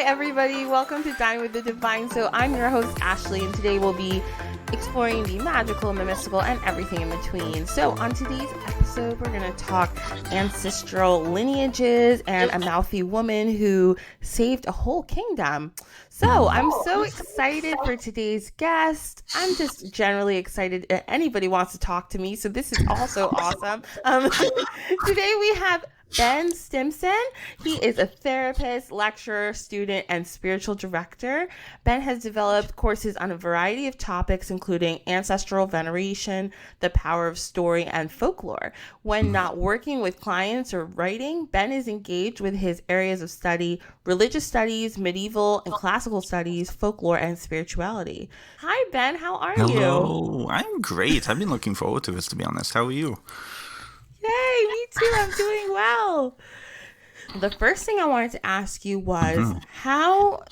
everybody. Welcome to Dine with the Divine. So I'm your host, Ashley, and today we'll be exploring the magical, the mystical, and everything in between. So on today's episode, we're going to talk ancestral lineages and a mouthy woman who saved a whole kingdom. So I'm so excited for today's guest. I'm just generally excited that anybody wants to talk to me. So this is also awesome. Today we have Ben Stimpson. He is a therapist, lecturer, student, and spiritual director. Ben has developed courses on a variety of topics, including ancestral veneration, the power of story, and folklore. When not working with clients or writing, Ben is engaged with his areas of study: religious studies, medieval and classical studies, folklore, and spirituality. Hi, Ben. How are you? Hello. I'm great. I've been looking forward to this, to be honest. How are you? Yay, me too. I'm doing well. The first thing I wanted to ask you was how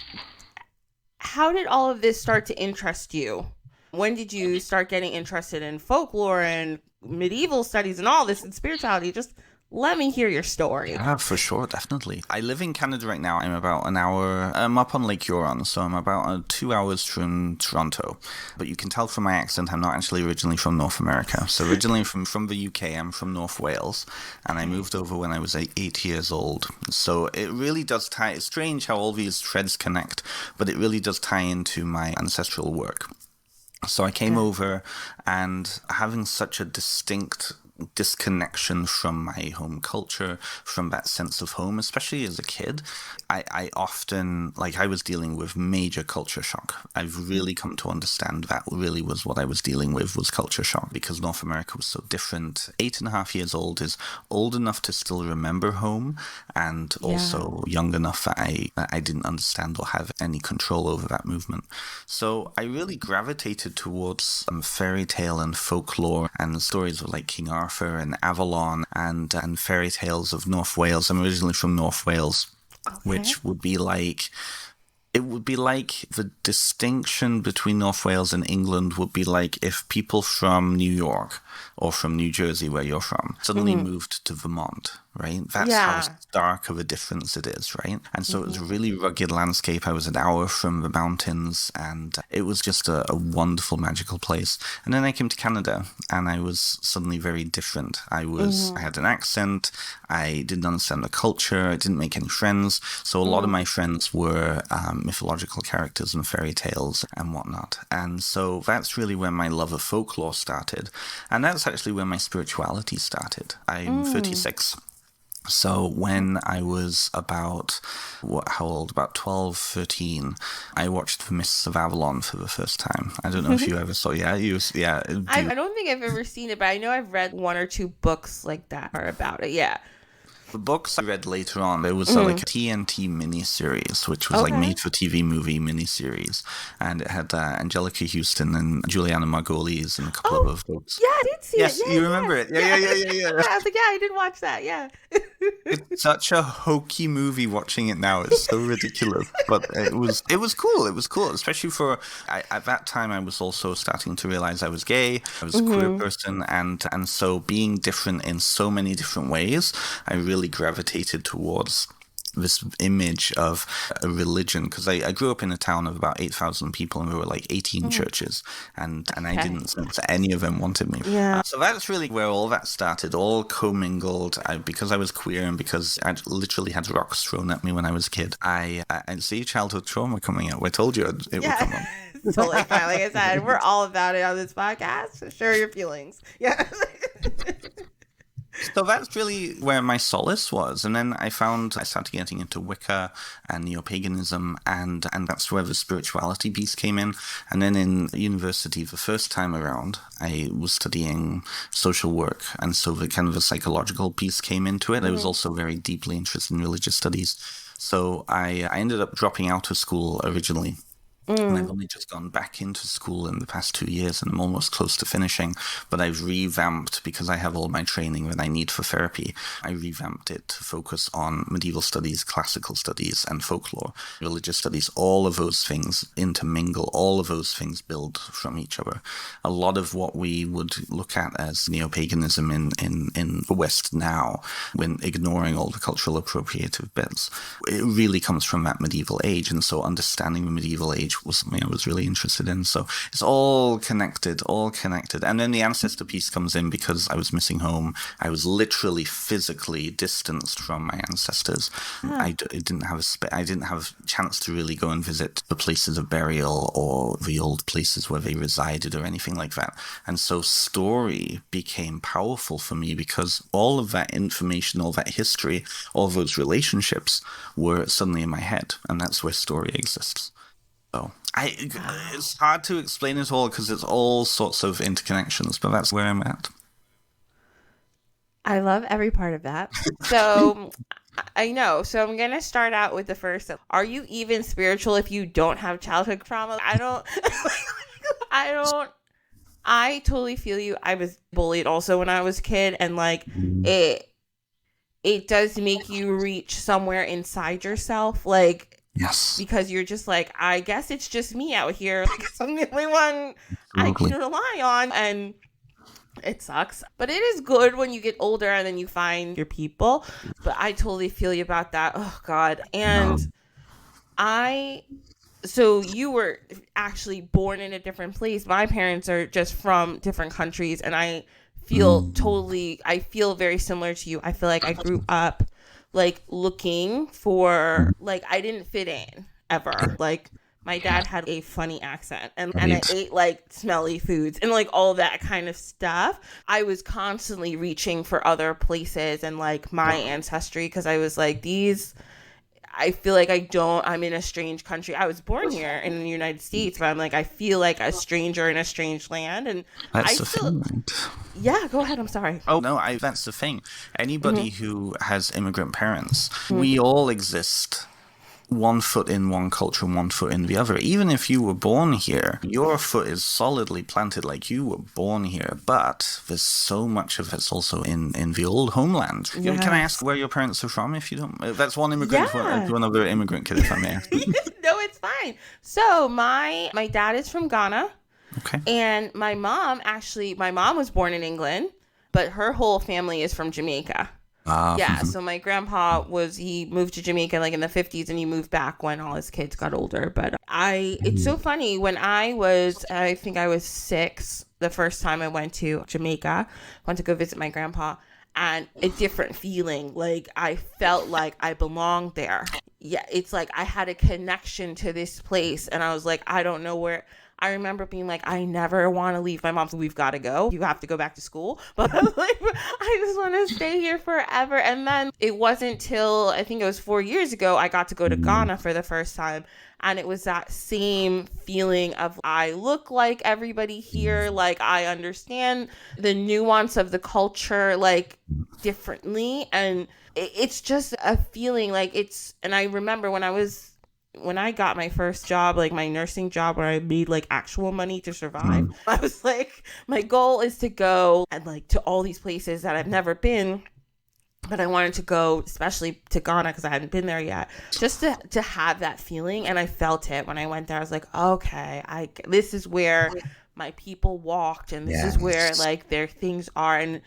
did all of this start to interest you? When did you start getting interested in folklore and medieval studies and all this and spirituality? Just let me hear your story. Yeah, for sure, definitely. I live in Canada right now. I'm about an hour. I'm up on Lake Huron, so I'm about 2 hours from Toronto. But you can tell from my accent, I'm not actually originally from North America. So originally from the UK, I'm from North Wales, and I moved over when I was 8 years old. So it really does tie. It's strange how all these threads connect, but it really does tie into my ancestral work. So I came over, and having such a distinct disconnection from my home culture, from that sense of home, especially as a kid, I often, I was dealing with major culture shock. I've really come to understand that really was what I was dealing with, was culture shock, because North America was so different. 8.5 years old is old enough to still remember home, and also young enough that I didn't understand or have any control over that movement. So I really gravitated towards fairy tale and folklore and stories of King Arthur and Avalon and fairy tales of North Wales. I'm originally from North Wales, which would be it would be like the distinction between North Wales and England would be like if people from New York or from New Jersey, where you're from, suddenly moved to Vermont, right? That's how stark of a difference it is, right? And so it was a really rugged landscape. I was an hour from the mountains, and it was just a wonderful, magical place. And then I came to Canada, and I was suddenly very different. I had an accent. I didn't understand the culture. I didn't make any friends. So a lot of my friends were mythological characters and fairy tales and whatnot. And so that's really where my love of folklore started. And that's actually where my spirituality started. I'm 36. So when I was about 12, 13, I watched The Mists of Avalon for the first time. I don't know if you ever saw it. I don't think I've ever seen it, but I know I've read one or two books like that are about it. Yeah. The books I read later on, there was like a TNT miniseries, which was made-for-TV movie miniseries. And it had Angelica Houston and Juliana Margulies and a couple of other folks. Yeah, I did see it. Yes, you remember it. Yeah. I was like, I did watch that, yeah. It's such a hokey movie watching it now. It's so ridiculous. But it was cool. It was cool, especially at that time, I was also starting to realize I was gay. I was a queer person. And so being different in so many different ways, I really gravitated towards this image of a religion, because I grew up in a town of about 8,000 people, and there were 18 churches, and I didn't sense any of them wanted me. Yeah. So that's really where all that started, all commingled. Because I was queer and because I literally had rocks thrown at me when I was a kid, I see childhood trauma coming up. I told you it would come up. Totally fine. Like I said, we're all about it on this podcast. So share your feelings. Yeah. So that's really where my solace was. And then I started getting into Wicca and neo-paganism, and that's where the spirituality piece came in. And then in university, the first time around, I was studying social work. And so the kind of a psychological piece came into it. I was also very deeply interested in religious studies. So I ended up dropping out of school originally. And I've only just gone back into school in the past 2 years, and I'm almost close to finishing. But I've revamped, because I have all my training that I need for therapy, I revamped it to focus on medieval studies, classical studies, and folklore, religious studies. All of those things intermingle, all of those things build from each other. A lot of what we would look at as neo-paganism in the West now, when ignoring all the cultural appropriative bits, it really comes from that medieval age. And so understanding the medieval age was something I was really interested in. So it's all connected. And then the ancestor piece comes in because I was missing home. I was literally physically distanced from my ancestors. I didn't have a chance to really go and visit the places of burial or the old places where they resided or anything like that. And so story became powerful for me because all of that information, all that history, all those relationships were suddenly in my head. And that's where story exists. So it's hard to explain it all because it's all sorts of interconnections, but that's where I'm at. I love every part of that. So I know. So I'm going to start out with the first. Are you even spiritual if you don't have childhood trauma? I totally feel you. I was bullied also when I was a kid, and like it does make you reach somewhere inside yourself, like, yes, because you're just like, I guess it's just me out here. Like, I'm the only one I can rely on, and it sucks. But it is good when you get older and then you find your people. But I totally feel you about that. Oh God. And so you were actually born in a different place. My parents are just from different countries, and I feel very similar to you. I feel like I grew up like looking for, like, I didn't fit in ever. Like, my dad had a funny accent, and I ate like smelly foods and like all that kind of stuff. I was constantly reaching for other places and like my ancestry, because I was like, I feel like I'm in a strange country. I was born here in the United States, but I'm like, I feel like a stranger in a strange land. And that's the thing. Yeah, go ahead. I'm sorry. Oh, no, that's the thing. Anybody who has immigrant parents, we all exist one foot in one culture and 1 foot in the other. Even if you were born here, your foot is solidly planted, like you were born here. But there's so much of it's also in the old homeland. Yes. Can I ask where your parents are from, if you don't? That's one immigrant to another immigrant kid, if I may ask. No, it's fine. So my dad is from Ghana. Okay. And my mom was born in England, but her whole family is from Jamaica. Yeah, so my grandpa he moved to Jamaica like in the 50s, and he moved back when all his kids got older. But it's so funny, when I think I was 6, the first time I went to Jamaica, went to go visit my grandpa, and a different feeling. Like, I felt like I belonged there. Yeah, it's like I had a connection to this place, and I was like, I don't know where. I remember being like, I never want to leave. My mom said, we've got to go. You have to go back to school. But I was like, I just want to stay here forever. And then it wasn't till, I think it was 4 years ago, I got to go to Ghana for the first time. And it was that same feeling of, I look like everybody here. Like, I understand the nuance of the culture, like, differently. And it's just a feeling like and I remember when I got my first job, like my nursing job, where I made like actual money to survive, I was like, my goal is to go and like to all these places that I've never been, but I wanted to go especially to Ghana because I hadn't been there yet, just to have that feeling. And I felt it when I went there. I was like, okay, this is where my people walked, and this is where like their things are. And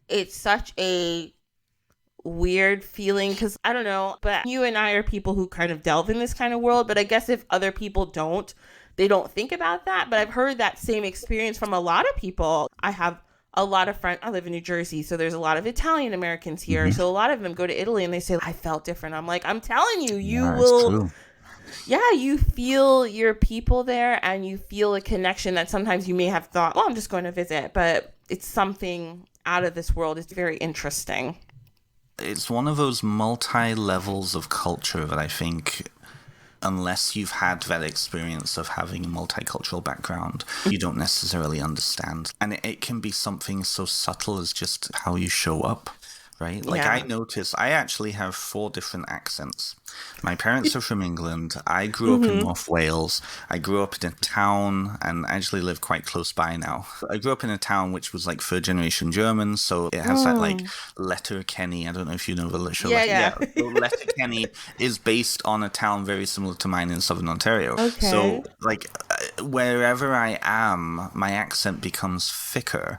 it's such a weird feeling, because I don't know, but you and I are people who kind of delve in this kind of world, but I guess if other people they don't think about that. But I've heard that same experience from a lot of people. I have a lot of friends. I live in New Jersey, so there's a lot of Italian Americans here. So a lot of them go to Italy and they say, I felt different. I'm like, I'm telling you, you feel your people there, and you feel a connection that sometimes you may have thought, well, I'm just going to visit, but it's something out of this world. It's very interesting. It's one of those multi-levels of culture that I think, unless you've had that experience of having a multicultural background, you don't necessarily understand. And it can be something so subtle as just how you show up. right? Like Yeah. I notice I actually have 4 different accents. My parents are from England. I grew up in North Wales. I grew up in a town and actually live quite close by now. I grew up in a town which was like third generation German, so it has that like Letterkenny. I don't know if you know the show. Yeah. So Letterkenny is based on a town very similar to mine in southern Ontario. Okay. So like wherever I am, my accent becomes thicker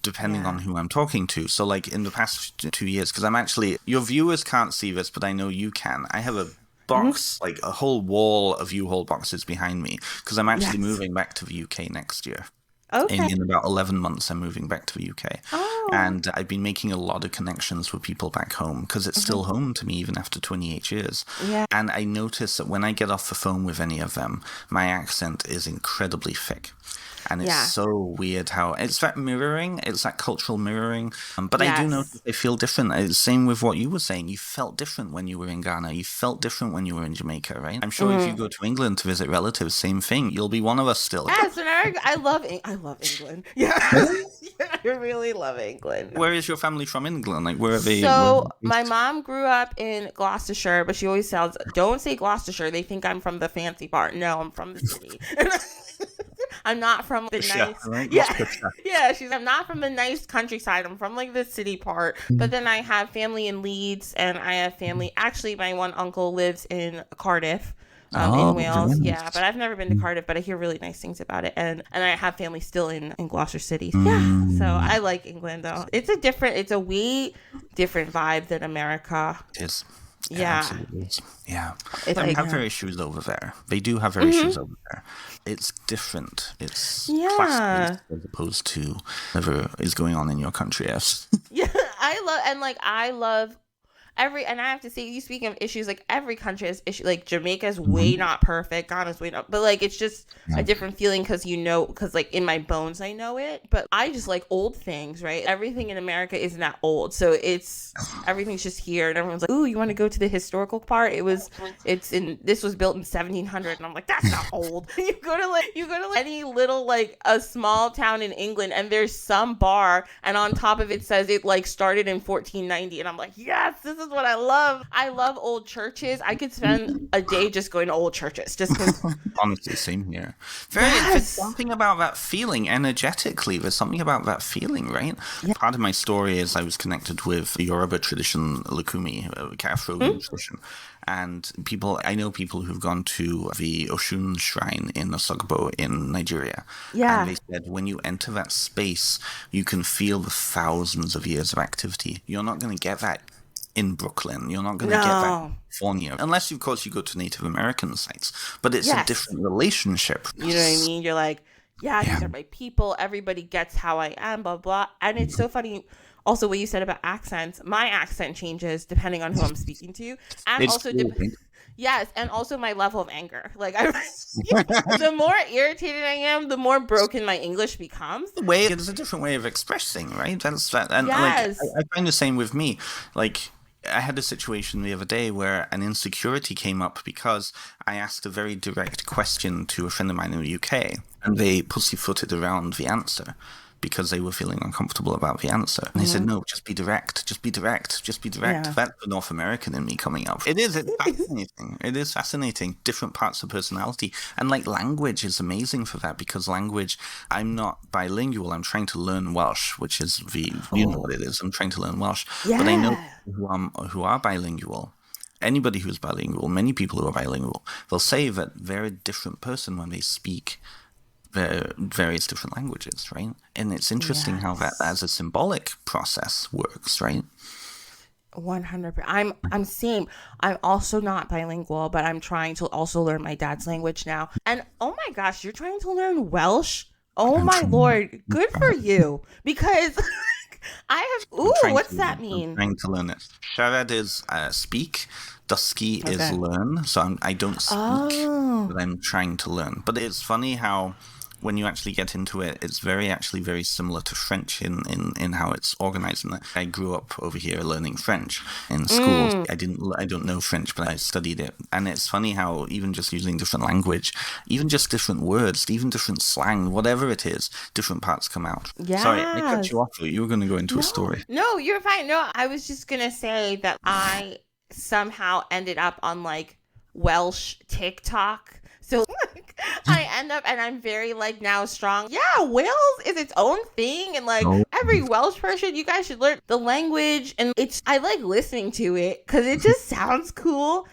depending on who I'm talking to. So like in the past 2 years, because I'm actually, your viewers can't see this, but I know you can. I have a box, like a whole wall of U-Haul boxes behind me, because I'm actually moving back to the UK next year. Okay. In about 11 months, I'm moving back to the UK. Oh. And I've been making a lot of connections with people back home because it's still home to me even after 28 years. Yeah. And I notice that when I get off the phone with any of them, my accent is incredibly thick. And it's so weird how it's that mirroring, it's that cultural mirroring. But I do notice they feel different. It's same with what you were saying. You felt different when you were in Ghana. You felt different when you were in Jamaica, right? I'm sure if you go to England to visit relatives, same thing. You'll be one of us still. Yes, and I love England. Yeah. I really love England. Where is your family from in England? Like, where are they? So my mom grew up in Gloucestershire, but she always sounds, don't say Gloucestershire. They think I'm from the fancy part. No, I'm from the city. I'm not from the nice. Right? I'm not from the nice countryside. I'm from like the city part. But then I have family in Leeds, and I have family. Actually, my one uncle lives in Cardiff. In Wales, but I've never been to Cardiff, but I hear really nice things about it, and I have family still in Gloucester City. So I like England though. It's a way different vibe than America. It is. Yeah. Absolutely is. Yeah. They have their issues over there. They do have their issues over there. It's different. It's class-based as opposed to whatever is going on in your country. Yes. Yeah, I love and I have to say, you speaking of issues, like every country has issues. Like Jamaica's way not perfect, Ghana's way not, but like it's just a different feeling because like in my bones I know it. But I just like old things, right? Everything in America isn't that old, so everything's just here, and everyone's like, "Ooh, you want to go to the historical part?" This was built in 1700, and I'm like, that's not old. You go to any little like a small town in England, and there's some bar, and on top of it says it like started in 1490, and I'm like, yes, this is what I love. I love old churches. I could spend a day just going to old churches. Just because. Honestly, same here. There's something about that feeling energetically. There's something about that feeling, right? Yeah. Part of my story is I was connected with the Yoruba tradition, Lukumi, Afro tradition. And I know people who've gone to the Oshun shrine in Osogbo in Nigeria. Yeah. And they said when you enter that space, you can feel the thousands of years of activity. You're not going to get that in Brooklyn. You're not going to get that in California. Unless, of course, you go to Native American sites. But it's a different relationship. You know what I mean? You're like, these are my people. Everybody gets how I am, blah, blah. And it's so funny. Also, what you said about accents, my accent changes depending on who I'm speaking to. And it's also, cool, yes, and also my level of anger. Like, the more irritated I am, the more broken my English becomes. It's a different way of expressing, right? That's that. And I find the same with me. Like, I had a situation the other day where an insecurity came up because I asked a very direct question to a friend of mine in the UK, and they pussyfooted around the answer because they were feeling uncomfortable about the answer. And they said, no, just be direct, just be direct, just be direct. Yeah. That's the North American in me coming up. It's fascinating. It is fascinating. Different parts of personality. And like language is amazing for that because language, I'm not bilingual. I'm trying to learn Welsh, which is you know what it is. I'm trying to learn Welsh. Yeah. But I know who are bilingual. Anybody who's bilingual, many people who are bilingual, they'll say that they're a different person when they speak various different languages, right? And it's interesting how that as a symbolic process works, right? 100%. I'm same. I'm also not bilingual, but I'm trying to also learn my dad's language now. And oh my gosh, you're trying to learn Welsh? Oh my Lord, good for you. Because what's that mean? I'm trying to learn it. Scheherazade is speak. Dusky is learn. So I don't speak, but I'm trying to learn. But it's funny how when you actually get into it, it's actually very similar to French in how it's organized. And I grew up over here learning French in school. I don't know French, but I studied it. And it's funny how even just using different language, even just different words, even different slang, whatever it is, different parts come out. Yeah. Sorry, I cut you off. You were going to go into a story. No, you're fine. No, I was just going to say that I somehow ended up on like Welsh TikTok. So like, I end up, and I'm very like now strong. Yeah, Wales is its own thing, and like every Welsh person, you guys should learn the language. And I like listening to it because it just sounds cool.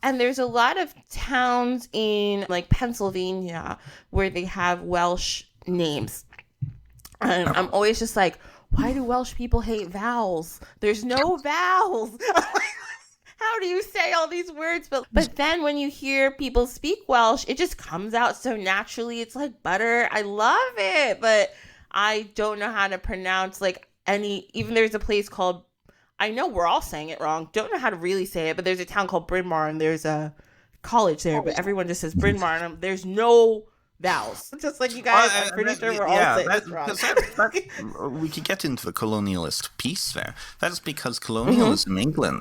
And there's a lot of towns in like Pennsylvania where they have Welsh names, and I'm always just like, why do Welsh people hate vowels? There's no vowels. How do you say all these words? But then when you hear people speak Welsh, it just comes out so naturally. It's like butter. I love it. But I don't know how to pronounce like even there's a place called, I know we're all saying it wrong. Don't know how to really say it, but there's a town called Bryn Mawr and there's a college there, but everyone just says Bryn Mawr and there's no vowels. Just like you guys, I'm pretty sure we're all saying this wrong. We could get into the colonialist piece there. That's because colonialism,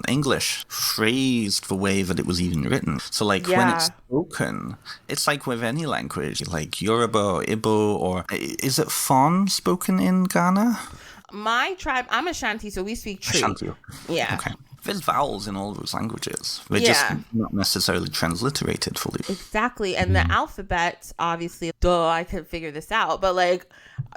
English phrased the way that it was even written. So like when it's spoken, it's like with any language, like Yoruba or Igbo, or is it Fon spoken in Ghana? My tribe, I'm Ashanti, so we speak Tree. Ashanti. Yeah. Okay. There's vowels in all those languages. They're just not necessarily transliterated fully. Exactly. And the alphabets, obviously, I could figure this out. But, like,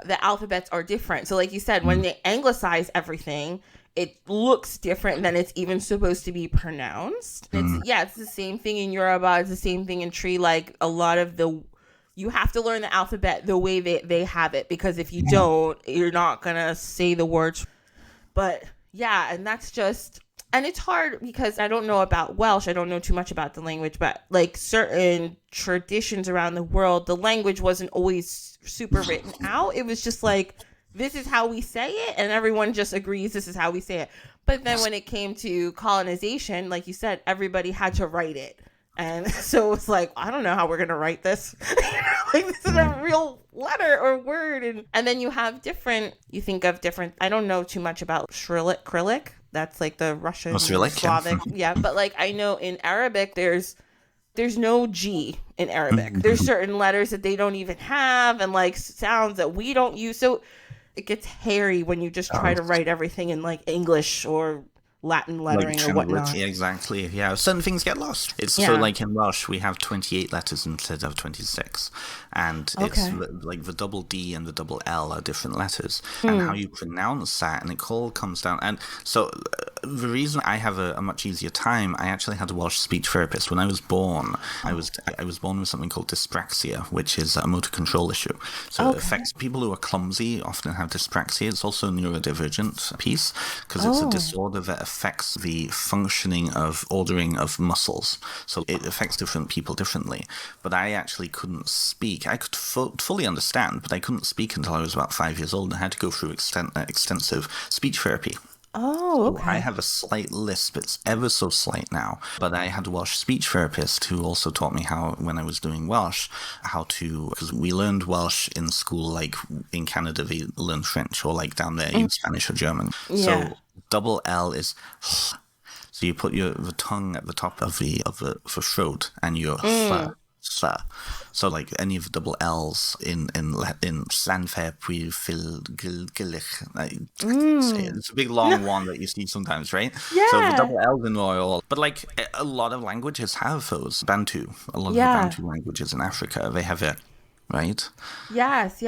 the alphabets are different. So, like you said, when they anglicize everything, it looks different than it's even supposed to be pronounced. It's the same thing in Yoruba. It's the same thing in Tree. Like, a lot of you have to learn the alphabet the way they have it. Because if you don't, you're not going to say the words. But, yeah, and that's just... And it's hard because I don't know about Welsh. I don't know too much about the language, but like certain traditions around the world, the language wasn't always super written out. It was just like, this is how we say it. And everyone just agrees this is how we say it. But then when it came to colonization, like you said, everybody had to write it. And so it's like, I don't know how we're going to write this. Like, this is a real letter or word. And then you have you think of different, I don't know too much about Cyrillic. That's like the Russian, Slavic. Yeah, but like I know in Arabic, there's no G in Arabic. There's certain letters that they don't even have and like sounds that we don't use. So it gets hairy when you just try to write everything in like English or Latin lettering or whatnot. Yeah, exactly. Yeah, certain things get lost. So like in Welsh, we have 28 letters instead of 26. And it's like the double D and the double L are different letters. And how you pronounce that, and it all comes down. And so the reason I have a much easier time, I actually had a Welsh speech therapist. When I was born, I was born with something called dyspraxia, which is a motor control issue. So it affects people who are clumsy, often have dyspraxia. It's also a neurodivergent piece because it's a disorder that affects the functioning of ordering of muscles. So it affects different people differently. But I actually couldn't speak. I could fully understand, but I couldn't speak until I was about 5 years old and I had to go through extensive speech therapy. Oh, okay. So I have a slight lisp. It's ever so slight now. But I had a Welsh speech therapist who also taught me how, when I was doing Welsh, because we learned Welsh in school, like in Canada, they learn French, or like down there, in Spanish or German. Yeah. So double L is... So you put the tongue at the top of the throat, and you're... So like any of the double L's in Llanfair, Pwyl, Phil, Gillich, it's a big long one that you see sometimes, right? Yeah. So the double L's in Royal, but like a lot of languages have those. Bantu, a lot of the Bantu languages in Africa, they have it. Right? Yes.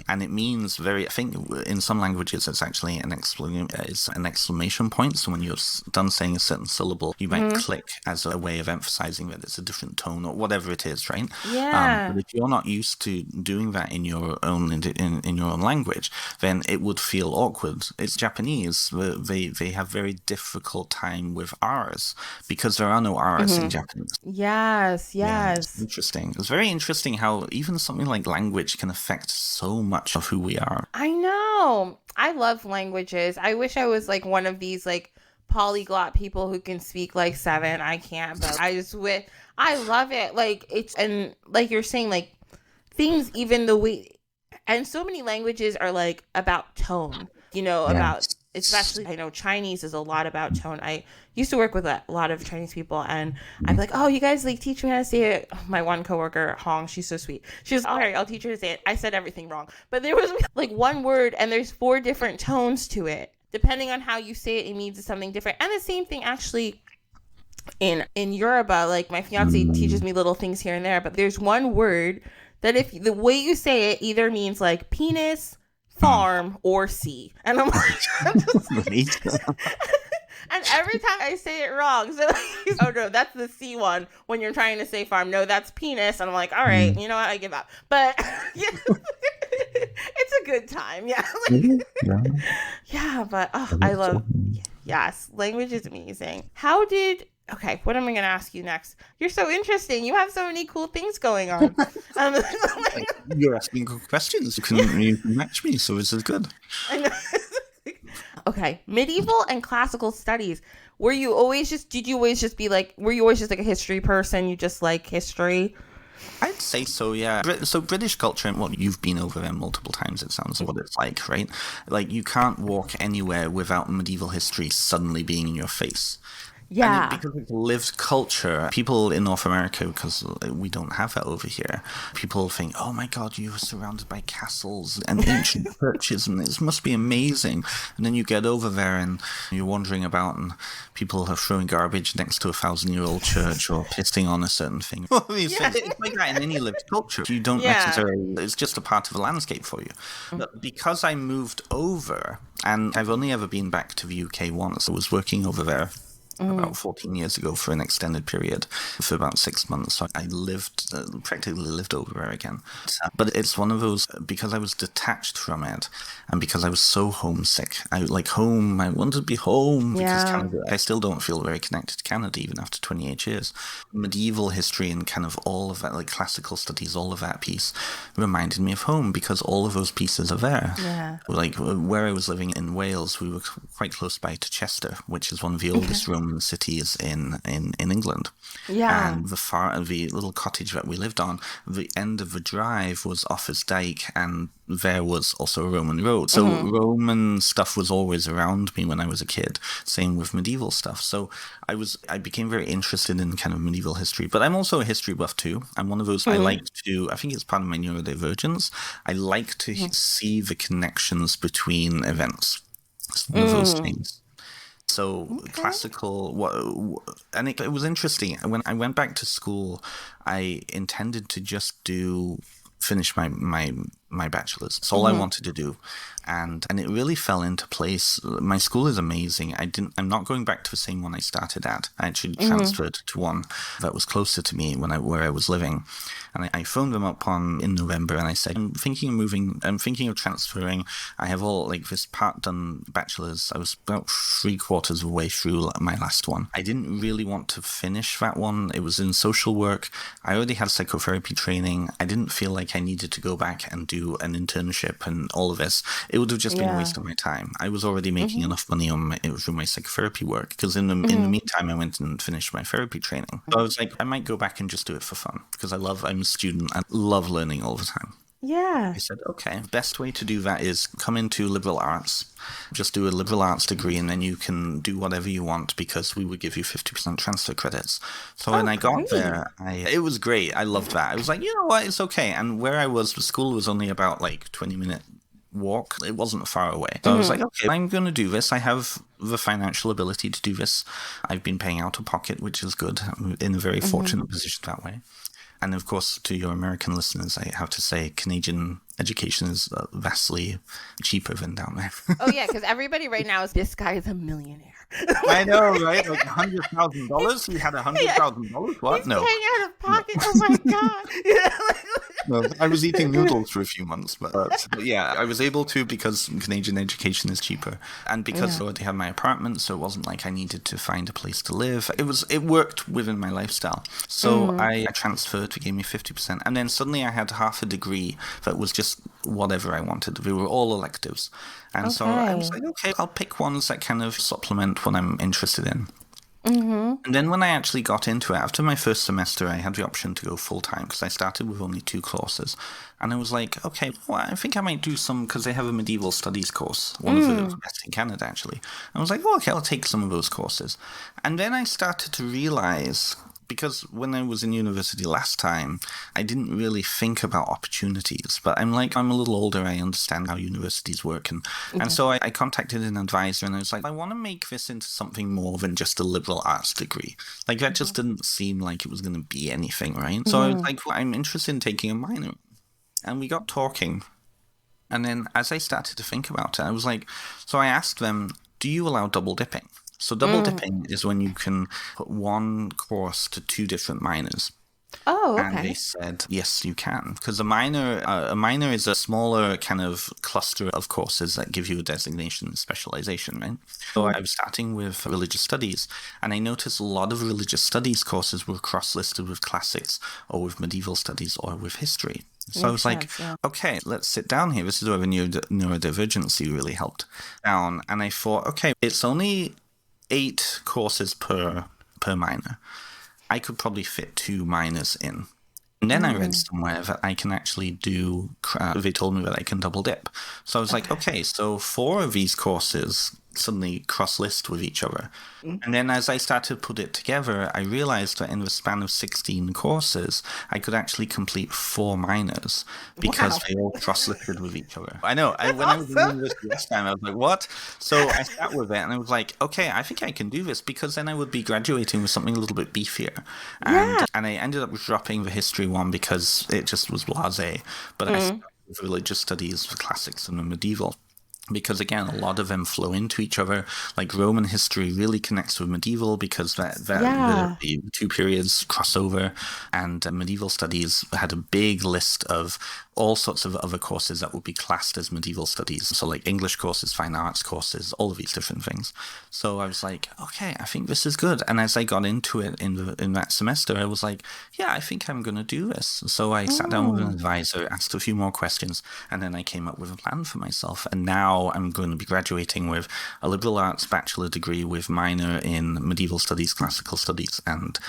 And it means I think in some languages it's actually an exclamation point. So when you're done saying a certain syllable, you might click as a way of emphasizing that it's a different tone or whatever it is, right? Yeah. But if you're not used to doing that in your own in your own language, then it would feel awkward. It's Japanese. They have very difficult time with R's because there are no R's in Japanese. Yes. Yeah, it's interesting. It's very interesting how even something like language can affect so much of who we are. I know. I love languages. I wish I was like one of these like polyglot people who can speak like 7. I can't, but I love it. Like and like you're saying, like things, even the way, and so many languages are like about tone, you know, about, especially, I know Chinese is a lot about tone. I used to work with a lot of Chinese people, and I'd be like, oh, you guys like teach me how to say it. My one coworker, Hong, she's so sweet. She was, all right, I'll teach her to say it. I said everything wrong. But there was like one word, and there's 4 different tones to it. Depending on how you say it, it means something different. And the same thing actually in Yoruba. Like my fiance teaches me little things here and there, but there's one word that if the way you say it either means like penis, farm, or sea. And I'm like, and every time I say it wrong, so like, oh no, that's the C one when you're trying to say farm. No, that's penis. And I'm like, all right, you know what? I give up. But yeah, it's a good time. Yeah. Yeah, but I love, yes, language is amazing. Okay, what am I going to ask you next? You're so interesting. You have so many cool things going on. You're asking good questions. You can match me, so this is good. I know. Okay, medieval and classical studies. Did you always just be like, were you always just like a history person? You just like history? I'd say so, yeah. So British culture, well, you've been over there multiple times, it sounds what it's like, right? Like, you can't walk anywhere without medieval history suddenly being in your face. Yeah. And because it's lived culture, people in North America, because we don't have that over here, people think, oh my God, you are surrounded by castles and ancient churches, and this must be amazing. And then you get over there and you're wandering about and people are throwing garbage next to a 1,000-year-old church or pissing on a certain thing. It's like that in any lived culture. You don't necessarily, it's just a part of the landscape for you. But because I moved over, and I've only ever been back to the UK once, I was working over there about 14 years ago for an extended period for about 6 months. So I practically lived over there again. But it's one of those, because I was detached from it and because I was so homesick. I like home. I wanted to be home because Canada, I still don't feel very connected to Canada even after 28 years. Medieval history and kind of all of that, like classical studies, all of that piece reminded me of home because all of those pieces are there. Yeah. Like where I was living in Wales, we were quite close by to Chester, which is one of the oldest Roman cities in England. Yeah. And the little cottage that we lived on, the end of the drive was Offa's Dyke, and there was also a Roman road. So Roman stuff was always around me when I was a kid. Same with medieval stuff. So I became very interested in kind of medieval history. But I'm also a history buff too. I'm one of those, I think it's part of my neurodivergence. I like to see the connections between events. It's one of those things. So classical, and it was interesting. When I went back to school, I intended to just finish my bachelor's. It's all I wanted to do. And it really fell into place. My school is amazing. I'm not going back to the same one I started at. I actually transferred to one that was closer to me where I was living. And I phoned them up in November and I said, I'm thinking of transferring. I have all like this part done bachelor's. I was about 3/4 of the way through my last one. I didn't really want to finish that one. It was in social work. I already had psychotherapy training. I didn't feel like I needed to go back and do an internship and all of this. It would have just been a waste of my time. I was already making enough money through my psychotherapy work because in the meantime I went and finished my therapy training. So I was like, I might go back and just do it for fun because I'm a student. I love learning all the time. Yeah. I said, okay, best way to do that is come into liberal arts, just do a liberal arts degree, and then you can do whatever you want because we would give you 50% transfer credits. So when I got there, it was great. I loved that. I was like, you know what, it's okay. And where I was, the school was only about like 20-minute walk. It wasn't far away. So I was like, okay, I'm going to do this. I have the financial ability to do this. I've been paying out of pocket, which is good. I'm in a very fortunate position that way. And of course, to your American listeners, I have to say Canadian education is vastly cheaper than down there. Oh, yeah, because everybody right now this guy is a millionaire. I know, right? Like $100,000? He had $100,000? What? He's No. paying out of pocket. No. Oh, my God. No, I was eating noodles for a few months, but yeah, I was able to because Canadian education is cheaper. And because I already had my apartment, so it wasn't like I needed to find a place to live. It worked within my lifestyle. So I transferred, it gave me 50%. And then suddenly I had half a degree that was just whatever I wanted. They were all electives. And so I was like, okay, I'll pick ones that kind of supplement what I'm interested in. And then when I actually got into it, after my first semester, I had the option to go full time because I started with only 2 courses. And I was like, okay, well, I think I might do some because they have a medieval studies course, one of the best in Canada, actually. I was like, oh, okay, I'll take some of those courses. And then I started to realize, because when I was in university last time, I didn't really think about opportunities. But I'm a little older, I understand how universities work. And so I contacted an advisor and I was like, I want to make this into something more than just a liberal arts degree. Like, that just didn't seem like it was going to be anything, right? So I was like, well, I'm interested in taking a minor. And we got talking. And then as I started to think about it, I was like, so I asked them, do you allow double dipping? So double dipping is when you can put one course to 2 different minors. Oh, And okay. they said, yes, you can. Because a minor is a smaller kind of cluster of courses that give you a designation, specialization, right? So I was starting with religious studies, and I noticed a lot of religious studies courses were cross-listed with classics or with medieval studies or with history. So I was like, okay, let's sit down here. This is where the neurodivergency really helped down. And I thought, okay, it's only 8 courses per minor. I could probably fit 2 minors in. And then I read somewhere that I can actually do, they told me that I can double dip. So I was like, okay, so 4 of these courses suddenly cross-list with each other. And then as I started to put it together, I realized that in the span of 16 courses, I could actually complete 4 minors because they all cross-listed with each other. I know. When I was in university last time, I was like, what? So I sat with it and I was like, okay, I think I can do this, because then I would be graduating with something a little bit beefier. And I ended up dropping the history one because it just was blasé. But I started with religious studies, the classics and the medieval. Because again, a lot of them flow into each other. Like Roman history really connects with medieval because the 2 periods cross over, and medieval studies had a big list of all sorts of other courses that would be classed as medieval studies. So like English courses, fine arts courses, all of these different things. So I was like, okay, I think this is good. And as I got into it in that semester, I was like, yeah, I think I'm going to do this. So I sat down with an advisor, asked a few more questions, and then I came up with a plan for myself. And now I'm going to be graduating with a liberal arts bachelor degree with minor in medieval studies, classical studies, and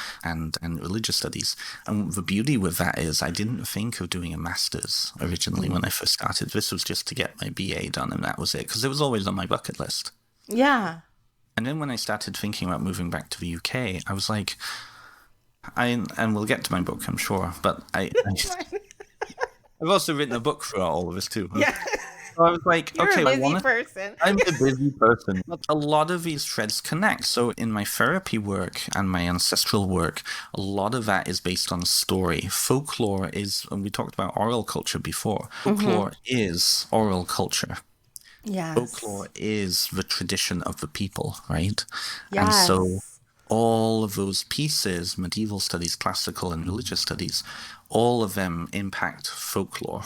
religious studies. And the beauty with that is I didn't think of doing a master's originally when I first started. This was just to get my BA done, and that was it, because it was always on my bucket list. Yeah. And then when I started thinking about moving back to the UK, I was like, and we'll get to my book, I'm sure, but I've also written a book throughout all of this too. Yeah. So I was like, You're okay, a busy person. I'm a busy person. But a lot of these threads connect. So in my therapy work and my ancestral work, a lot of that is based on story. Folklore is, and we talked about oral culture before, folklore is oral culture. Yes. Folklore is the tradition of the people, right? Yes. And so all of those pieces, medieval studies, classical and religious studies, all of them impact folklore.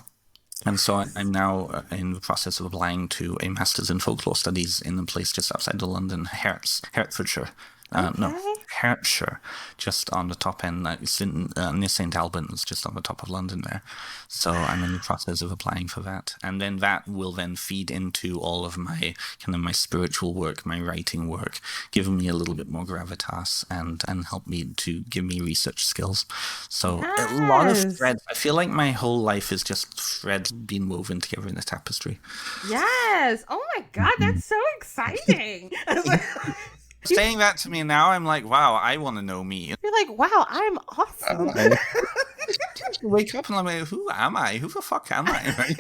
And so I'm now in the process of applying to a master's in folklore studies in a place just outside of London, Hertfordshire. Hertfordshire, just on the top end. It's near St Albans, just on the top of London there. So I'm in the process of applying for that. And then that will then feed into all of my my spiritual work, my writing work, giving me a little bit more gravitas and help me to give me research skills. So a lot of threads. I feel like my whole life is just threads being woven together in a tapestry. Yes. Oh my God, that's so exciting. Saying that to me now, I'm like, wow, I want to know me. You're like, wow, I'm awesome. Wake up and I'm like, who am I? Who the fuck am I? Right?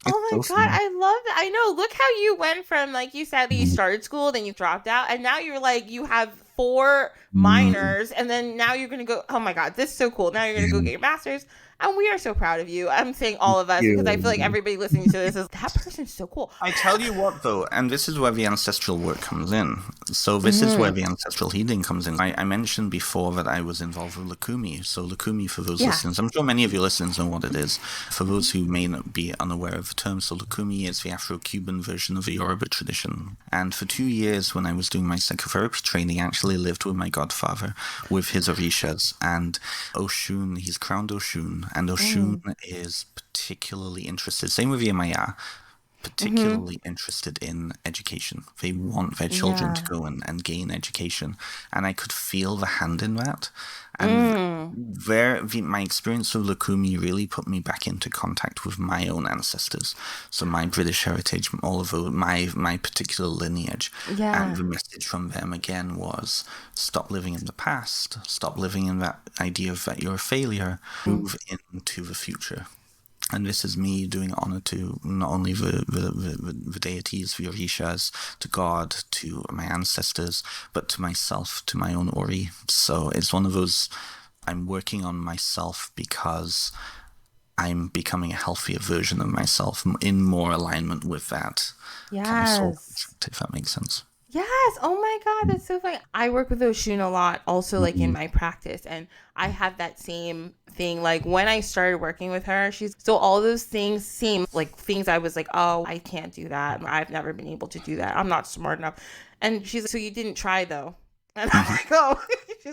Oh my God, I love that. I know. Look how you went from, like you said, that you started school, then you dropped out, and now you're like, you have 4 minors, and then now you're going to go, oh my God, this is so cool. Now you're going to go get your master's. And we are so proud of you. I'm saying all of us because I feel like everybody listening to this is, that person's so cool. I tell you what, though, and this is where the ancestral work comes in. So this is where the ancestral healing comes in. I mentioned before that I was involved with Lukumi. So Lukumi, for those listeners, I'm sure many of your listeners know what it is. For those who may not be unaware of the term, so Lukumi is the Afro-Cuban version of the Yoruba tradition. And for 2 years, when I was doing my psychotherapy training, I actually lived with my godfather, with his orishas. And Oshun, he's crowned Oshun. And Oshun is particularly interested, same with Yemaya, particularly interested in education. They want their children to go and gain education. And I could feel the hand in that. And my experience of Lukumi really put me back into contact with my own ancestors. So my British heritage, all of my particular lineage. And the message from them again was, stop living in the past, stop living in that idea of that you're a failure, move into the future. And this is me doing honor to not only the deities, the Orishas, to God, to my ancestors, but to myself, to my own Ori. So it's one of those, I'm working on myself because I'm becoming a healthier version of myself in more alignment with that kind of soul contract, if that makes sense. Yes. Oh my God. That's so funny. I work with Oshun a lot also, like in my practice. And I have that same thing. Like when I started working with her, so all those things seem like things I was like, oh, I can't do that. I've never been able to do that. I'm not smart enough. And she's like, so you didn't try though. And I'm like, oh,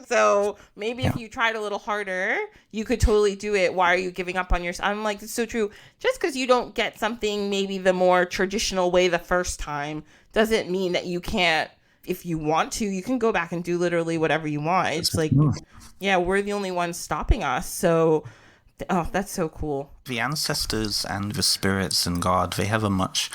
so maybe if you tried a little harder, you could totally do it. Why are you giving up on yourself? I'm like, it's so true. Just because you don't get something maybe the more traditional way the first time doesn't mean that you can't. If you want to, you can go back and do literally whatever you want. It's like, we're the only ones stopping us. So, that's so cool. The ancestors and the spirits and God, they have a much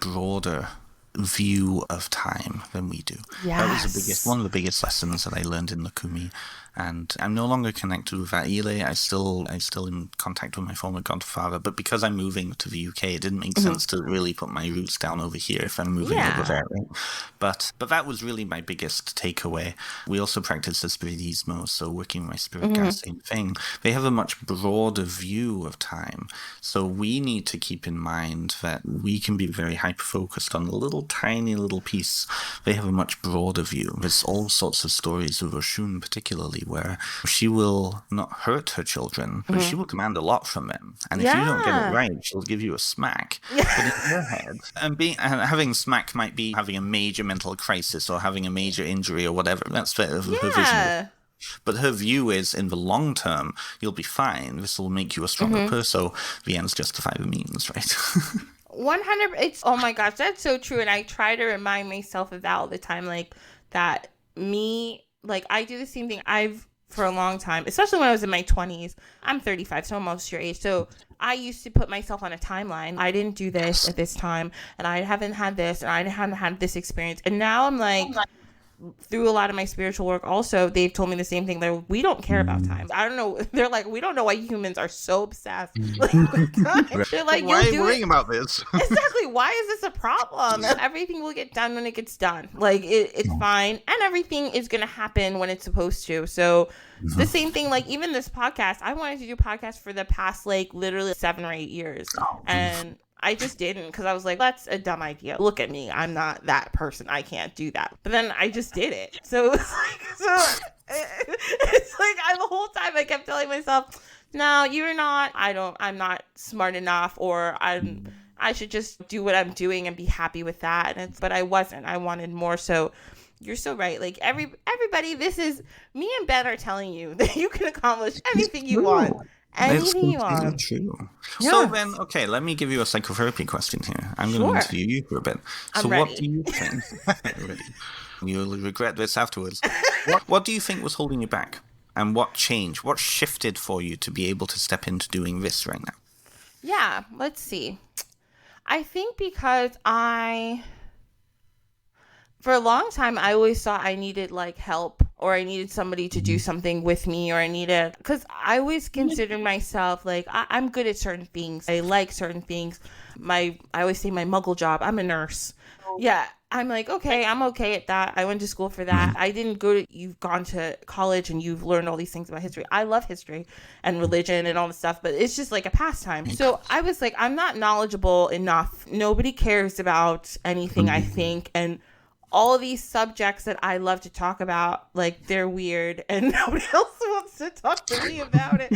broader view of time than we do. That was one of the biggest lessons that I learned in Lukumi. And I'm no longer connected with Aile. I'm still in contact with my former godfather, but because I'm moving to the UK, it didn't make sense to really put my roots down over here if I'm moving over there. Right? But that was really my biggest takeaway. We also practice the Spiritismo, so working with my spirit guides, same thing. They have a much broader view of time. So we need to keep in mind that we can be very hyper-focused on a little tiny little piece. They have a much broader view. There's all sorts of stories of Oshun particularly, where she will not hurt her children, but she will command a lot from them. And if you don't get it right, she'll give you a smack. But in her head, and having smack might be having a major mental crisis or having a major injury or whatever. That's her vision. But her view is, in the long term, you'll be fine. This will make you a stronger person. So the ends justify the means, right? 100. Oh my gosh, that's so true. And I try to remind myself of that all the time, like that me. Like, I do the same thing. For a long time, especially when I was in my 20s, I'm 35, so I'm almost your age. So I used to put myself on a timeline. I didn't do this at this time, and I haven't had this, and I haven't had this experience. And now I'm like, through a lot of my spiritual work also, they've told me the same thing. We don't care about time. I don't know. They're like, we don't know why humans are so obsessed. Like, with time. They're like, why are you worrying about this? Exactly. Why is this a problem? Everything will get done when it gets done. Like, it's fine. And everything is going to happen when it's supposed to. So the same thing, like even this podcast, I wanted to do a podcast for the past, like literally 7 or 8 years. And I just didn't, because I was like, that's a dumb idea. Look at me. I'm not that person. I can't do that. But then I just did it. So it was like, it's like the whole time I kept telling myself, no, you're not. I'm not smart enough, or I should just do what I'm doing and be happy with that. But I wasn't. I wanted more. So you're so right. Like everybody, this is me and Ben are telling you that you can accomplish anything you want. Anything you want. True. Yeah. So then, okay, let me give you a psychotherapy question here. I'm going to interview you for a bit. So what do you think? You'll regret this afterwards. What do you think was holding you back? And what changed? What shifted for you to be able to step into doing this right now? Yeah, let's see. I think because for a long time, I always thought I needed like help, or I needed somebody to do something with me, or because I always considered myself like I'm good at certain things. I like certain things. I always say my muggle job, I'm a nurse. Yeah. I'm like, okay, I'm okay at that. I went to school for that. I didn't you've gone to college and you've learned all these things about history. I love history and religion and all this stuff, but it's just like a pastime. So I was like, I'm not knowledgeable enough. Nobody cares about anything I think. And all of these subjects that I love to talk about, like they're weird and nobody else wants to talk to me about it.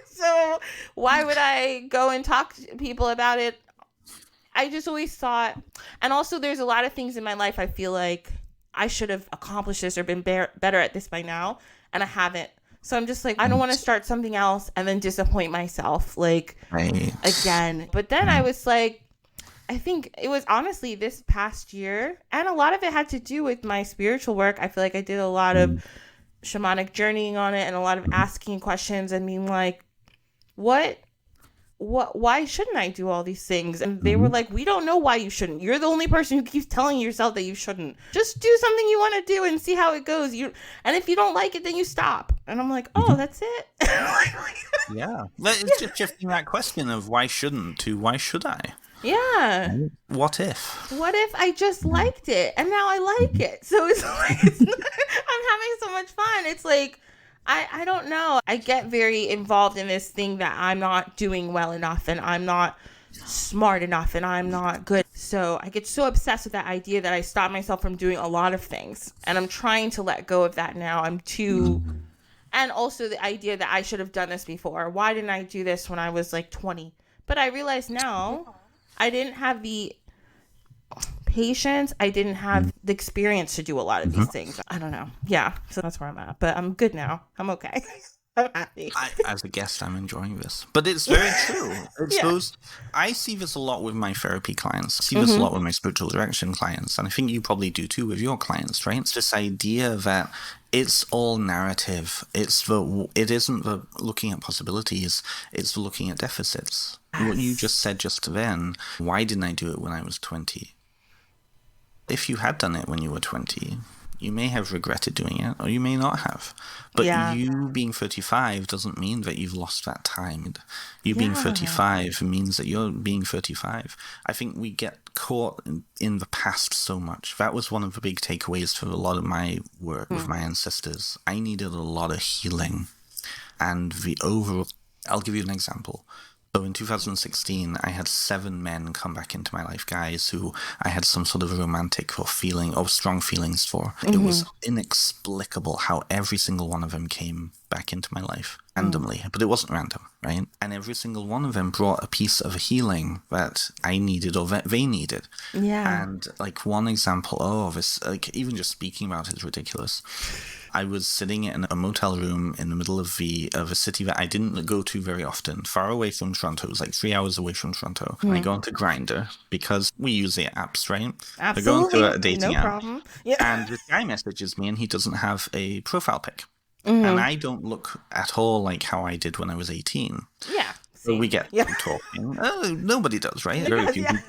So why would I go and talk to people about it? I just always thought, and also there's a lot of things in my life I feel like I should have accomplished this or been better at this by now, and I haven't. So I'm just like, I don't want to start something else and then disappoint myself, like, again. But then I was like, I think it was honestly this past year, and a lot of it had to do with my spiritual work. I feel like I did a lot of shamanic journeying on it and a lot of asking questions and being like, what why shouldn't I do all these things? And they were like, we don't know why you shouldn't. You're the only person who keeps telling yourself that you shouldn't. Just do something you want to do and see how it goes. And if you don't like it, then you stop. And I'm like, oh, that's it. Yeah. It's just shifting that question of why shouldn't to why should I? Yeah. What if? What if I just liked it and now I like it? So it's like, I'm having so much fun. It's like, I don't know. I get very involved in this thing that I'm not doing well enough and I'm not smart enough and I'm not good. So I get so obsessed with that idea that I stop myself from doing a lot of things. And I'm trying to let go of that now. I'm too... And also the idea that I should have done this before. Why didn't I do this when I was like 20? But I realize now I didn't have the patience. I didn't have the experience to do a lot of these things. I don't know. Yeah. So that's where I'm at. But I'm good now. I'm okay. I'm happy. As a guest, I'm enjoying this. But it's very true. I see this a lot with my therapy clients. I see this a lot with my spiritual direction clients. And I think you probably do too with your clients, right? It's this idea that it's all narrative. It isn't the looking at possibilities. It's the looking at deficits. Yes. What you just said just then, why didn't I do it when I was 20? If you had done it when you were 20, you may have regretted doing it, or you may not have. But you being 35 doesn't mean that you've lost that time. You being 35 means that you're being 35. I think we get caught in the past so much. That was one of the big takeaways for a lot of my work with my ancestors. I needed a lot of healing. And I'll give you an example. So in 2016, I had 7 men come back into my life, guys who I had some sort of romantic or strong feelings for. It was inexplicable how every single one of them came back into my life randomly, but it wasn't random, right? And every single one of them brought a piece of healing that I needed or that they needed. Yeah. And like one example of this, like even just speaking about it is ridiculous. I was sitting in a motel room in the middle of a city that I didn't go to very often, far away from Toronto. It was like 3 hours away from Toronto. And I go onto Grindr because we use the apps, right? Absolutely. I go into a dating app. Problem. Yeah. And this guy messages me and he doesn't have a profile pic. And I don't look at all like how I did when I was 18. Yeah. So we get talking. Nobody does, right? Very few people.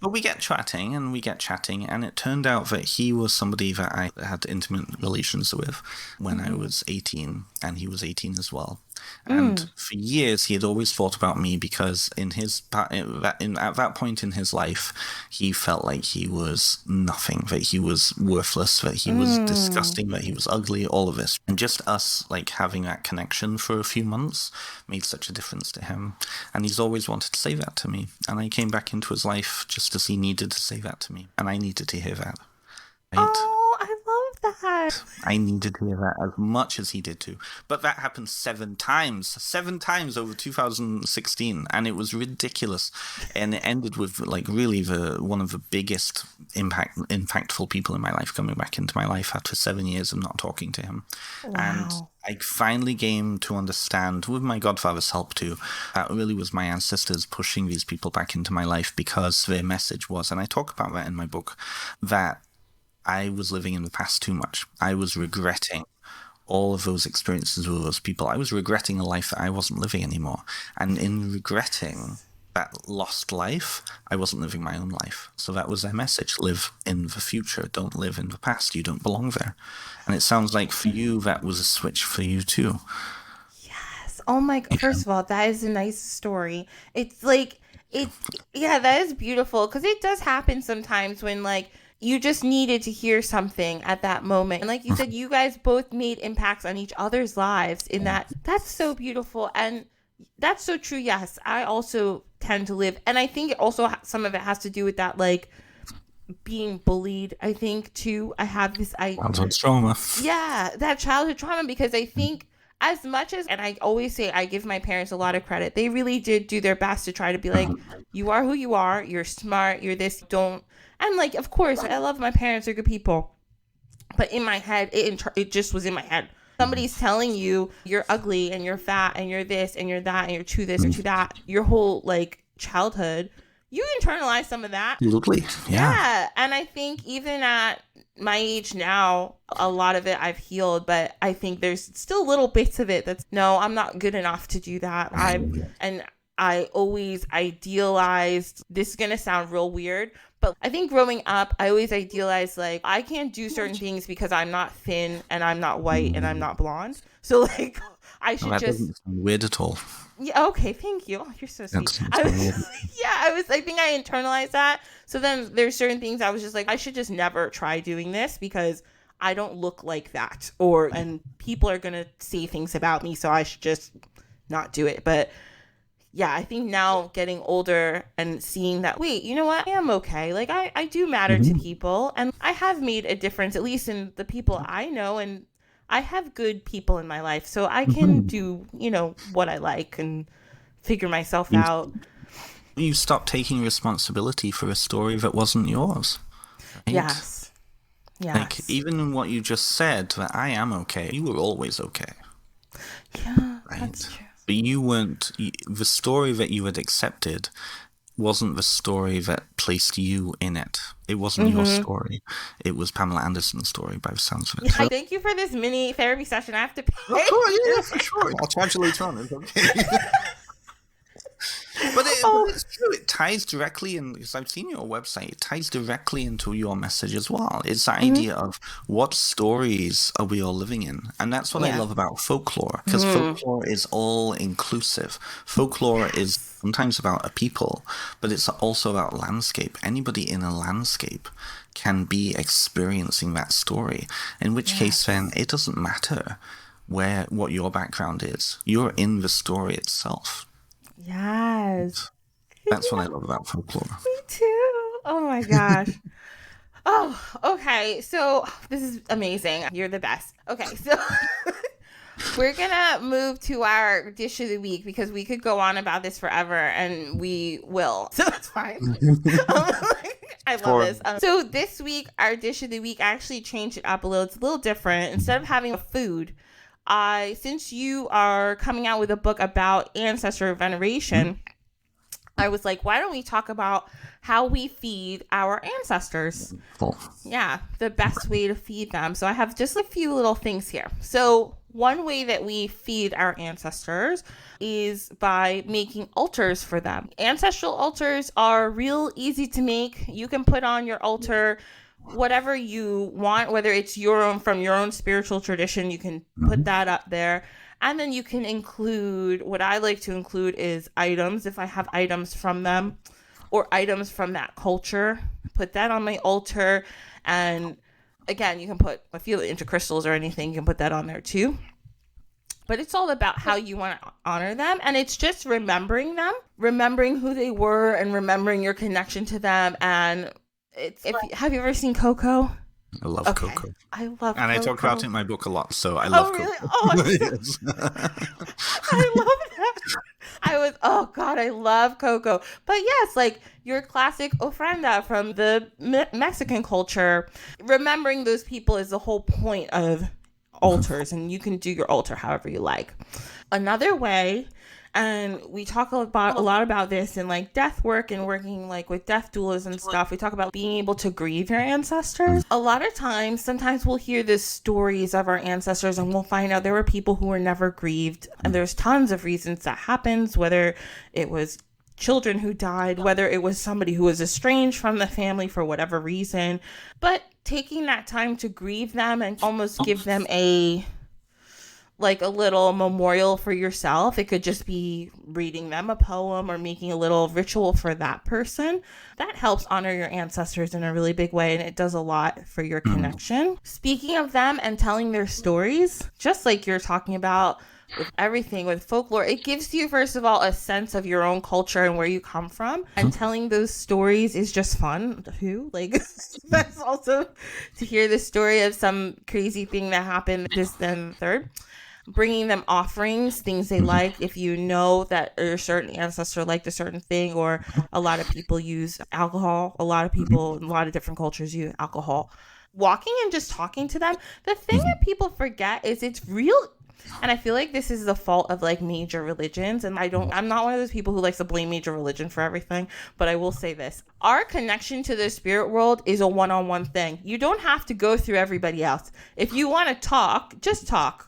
But we get chatting, and it turned out that he was somebody that I had intimate relations with when I was 18, and he was 18 as well. And for years, he had always thought about me because at that point in his life, he felt like he was nothing, that he was worthless, that he was disgusting, that he was ugly, all of this. And just us like having that connection for a few months made such a difference to him. And he's always wanted to say that to me. And I came back into his life just as he needed to say that to me. And I needed to hear that. Right? Oh, I love that. I needed to hear that as much as he did too. But that happened 7 times over 2016. And it was ridiculous. And it ended with like really one of the biggest impactful people in my life coming back into my life after 7 years of not talking to him. Wow. And I finally came to understand, with my godfather's help too, that really was my ancestors pushing these people back into my life because their message was, and I talk about that in my book, that I was living in the past too much. I was regretting all of those experiences with those people. I was regretting a life that I wasn't living anymore. And in regretting that lost life, I wasn't living my own life. So that was their message. Live in the future. Don't live in the past. You don't belong there. And it sounds like for you, that was a switch for you too. Yes. Oh my God. First of all, that is a nice story. It's like, that is beautiful. Because it does happen sometimes when like, you just needed to hear something at that moment. And like you said, you guys both made impacts on each other's lives in that. That's so beautiful. And that's so true. Yes, I also tend to live. And I think it also, some of it has to do with that, like being bullied, I think too. I have this childhood trauma. Yeah, that childhood trauma, because I think as much as, and I always say I give my parents a lot of credit, they really did do their best to try to be like, you are who you are, you're smart, you're this, don't. And like, of course, I love my parents, they're good people. But in my head, it just was in my head. Somebody's telling you you're ugly and you're fat and you're this and you're that and you're to this or to that. Your whole like childhood, you internalize some of that. Absolutely. Yeah. And I think even at my age now, a lot of it I've healed, but I think there's still little bits of it that's, no, I'm not good enough to do that. I always idealized, this is going to sound real weird, but I think growing up, I always idealized, like, I can't do certain things because I'm not thin and I'm not white and I'm not blonde. So, like, I should that just... doesn't sound weird at all. Yeah, okay, thank you. Oh, you're so sweet. I think I internalized that. So then there's certain things I was just like, I should just never try doing this because I don't look like that. And people are going to say things about me, so I should just not do it. But yeah, I think now getting older and seeing that, wait, you know what? I am okay. Like, I do matter to people, and I have made a difference, at least in the people I know, and I have good people in my life, so I can do, what I like and figure myself out. You stopped taking responsibility for a story that wasn't yours. Right? Yes. Like, even in what you just said, that I am okay, you were always okay. Yeah, right? That's true. But you weren't, the story that you had accepted wasn't the story that placed you in it. It wasn't your story. It was Pamela Anderson's story, by the sounds of it. Yeah, thank you for this mini therapy session. I have to pay. Yeah, for sure. I'll charge you later on. It's okay. But it's true. It ties directly in, because I've seen your website, it ties directly into your message as well. It's the idea of what stories are we all living in? And that's what I love about folklore, because folklore is all inclusive. Folklore is sometimes about a people, but it's also about landscape. Anybody in a landscape can be experiencing that story, in which case then it doesn't matter what your background is. You're in the story itself. Yes. That's what I love about folklore. Me too. Oh my gosh. Oh, okay. So this is amazing. You're the best. Okay, so we're gonna move to our dish of the week because we could go on about this forever, and we will. So that's fine. I love this. So this week, our dish of the week, I actually changed it up a little. It's a little different. Instead of having a food, since you are coming out with a book about ancestral veneration, I was like, why don't we talk about how we feed our ancestors? Cool. Yeah, the best way to feed them. So I have just a few little things here. So one way that we feed our ancestors is by making altars for them. Ancestral altars are real easy to make. You can put on your altar whatever you want, whether it's your own, from your own spiritual tradition, you can put that up there. And then you can include, what I like to include is items, if I have items from them or items from that culture, put that on my altar. And again, you can put, if you're into crystals or anything, you can put that on there too. But it's all about how you want to honor them. And it's just remembering them, remembering who they were and remembering your connection to them. And have you ever seen Coco? I love Coco. I love and Coco. I talk about it in my book a lot, so I love really? Coco. Oh, yes. I love that. I love Coco. But yes, like your classic ofrenda from the Mexican culture, remembering those people is the whole point of altars, and you can do your altar however you like. Another way, and we talk about a lot about this in like death work and working like with death doulas and stuff. We talk about being able to grieve your ancestors. A lot of times, sometimes we'll hear the stories of our ancestors and we'll find out there were people who were never grieved. And there's tons of reasons that happens, whether it was children who died, whether it was somebody who was estranged from the family for whatever reason. But taking that time to grieve them and almost give them a little memorial for yourself. It could just be reading them a poem or making a little ritual for that person. That helps honor your ancestors in a really big way, and it does a lot for your connection. Speaking of them and telling their stories, just like you're talking about with everything with folklore, it gives you, first of all, a sense of your own culture and where you come from. And telling those stories is just fun too. Like, that's also to hear the story of some crazy thing that happened this, then, third. Bringing them offerings, things they like. If you know that a certain ancestor liked a certain thing, or a lot of people use alcohol, a lot of people in a lot of different cultures use alcohol. Walking and just talking to them. The thing that people forget is it's real. And I feel like this is the fault of like major religions. And I'm not one of those people who likes to blame major religion for everything. But I will say this. Our connection to the spirit world is a one-on-one thing. You don't have to go through everybody else. If you want to talk, just talk.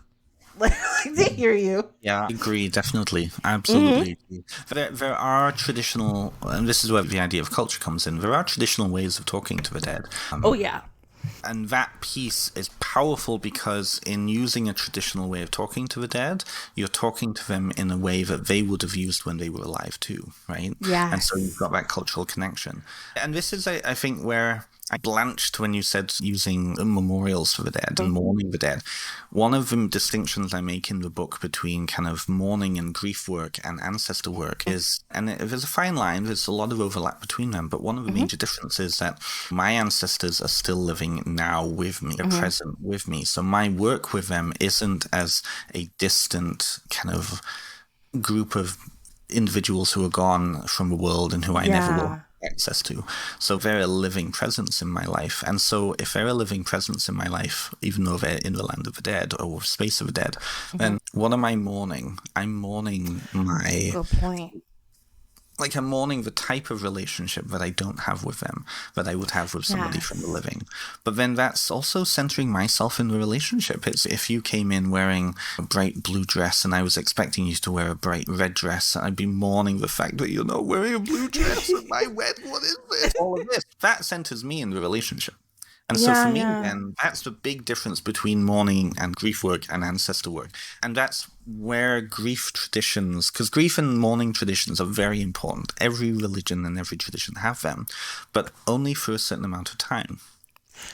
Like to hear you. Yeah, I agree, definitely. Absolutely. There are traditional, and this is where the idea of culture comes in, there are traditional ways of talking to the dead. Oh, yeah. And that piece is powerful because in using a traditional way of talking to the dead, you're talking to them in a way that they would have used when they were alive too, right? Yes. And so you've got that cultural connection. And this is, I think, where I blanched when you said using memorials for the dead and mourning the dead. One of the distinctions I make in the book between kind of mourning and grief work and ancestor work is, and there's a fine line, there's a lot of overlap between them, but one of the major differences is that my ancestors are still living now with me, they're present with me. So my work with them isn't as a distant kind of group of individuals who are gone from the world and who I never will access to. So they're a living presence in my life. And so if they're a living presence in my life, even though they're in the land of the dead or space of the dead, then what am I mourning? I'm mourning my... Good point. Like I'm mourning the type of relationship that I don't have with them, that I would have with somebody from the living. But then that's also centering myself in the relationship. It's if you came in wearing a bright blue dress and I was expecting you to wear a bright red dress, I'd be mourning the fact that you're not wearing a blue dress at my wedding. What is this? All of this. That centers me in the relationship. And so for me, then, that's the big difference between mourning and grief work and ancestor work. And that's where grief traditions, because grief and mourning traditions are very important. Every religion and every tradition have them, but only for a certain amount of time.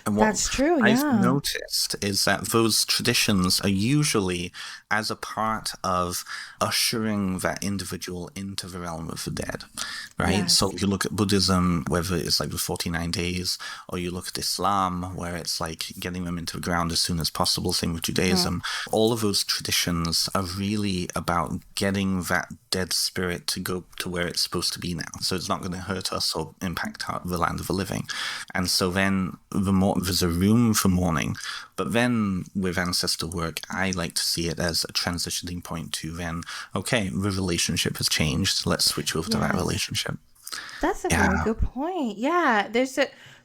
And what That's true, I've noticed is that those traditions are usually as a part of ushering that individual into the realm of the dead, right? Yes. So you look at Buddhism, whether it's like the 49 days, or you look at Islam, where it's like getting them into the ground as soon as possible, same with Judaism. All of those traditions are really about getting that dead spirit to go to where it's supposed to be now. So it's not going to hurt us or impact the land of the living. And so then there's a room for mourning. But then with ancestor work, I like to see it as a transitioning point to then, okay, the relationship has changed. Let's switch over to that relationship. That's a very good point. Yeah,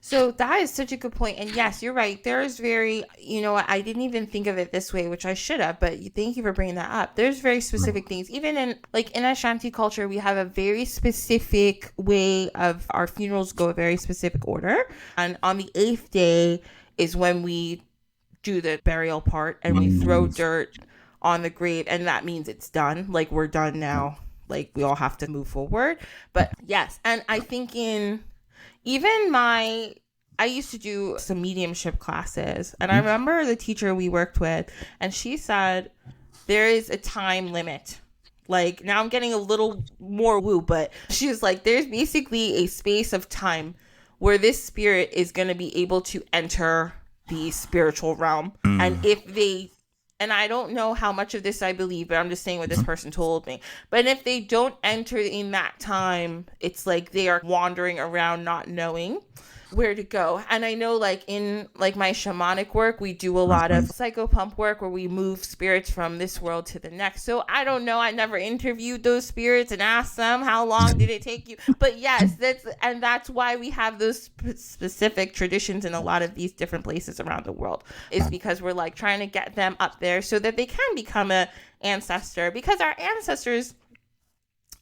so that is such a good point. And yes, you're right. There's I didn't even think of it this way, which I should have, but thank you for bringing that up. There's very specific things. Even in Ashanti culture, we have a very specific way of our funerals go a very specific order. And on the 8th day is when we do the burial part and we throw dirt on the grave. And that means it's done. Like we're done now. Like we all have to move forward. But yes. And I think I used to do some mediumship classes, and I remember the teacher we worked with, and she said there is a time limit. Like, now I'm getting a little more woo, but she was like, there's basically a space of time where this spirit is going to be able to enter the spiritual realm. And I don't know how much of this I believe, but I'm just saying what this person told me. But if they don't enter in that time, it's like they are wandering around not knowing where to go. And I know like in like my shamanic work, we do a lot of psychopump work where we move spirits from this world to the next. So I don't know. I never interviewed those spirits and asked them how long did it take you. But yes, that's why we have those specific traditions in a lot of these different places around the world, is because we're like trying to get them up there so that they can become an ancestor, because our ancestors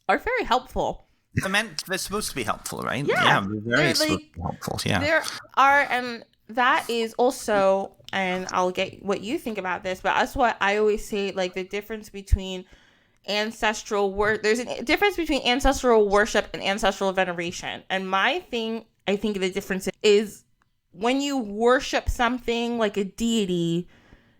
are very helpful. They're supposed to be helpful, right? Yeah, they're very supposed to be helpful. Yeah, there are, and that is also, and I'll get what you think about this, but that's what I always say, like the difference between ancestral work. There's a difference between ancestral worship and ancestral veneration, and my thing, I think the difference is when you worship something like a deity,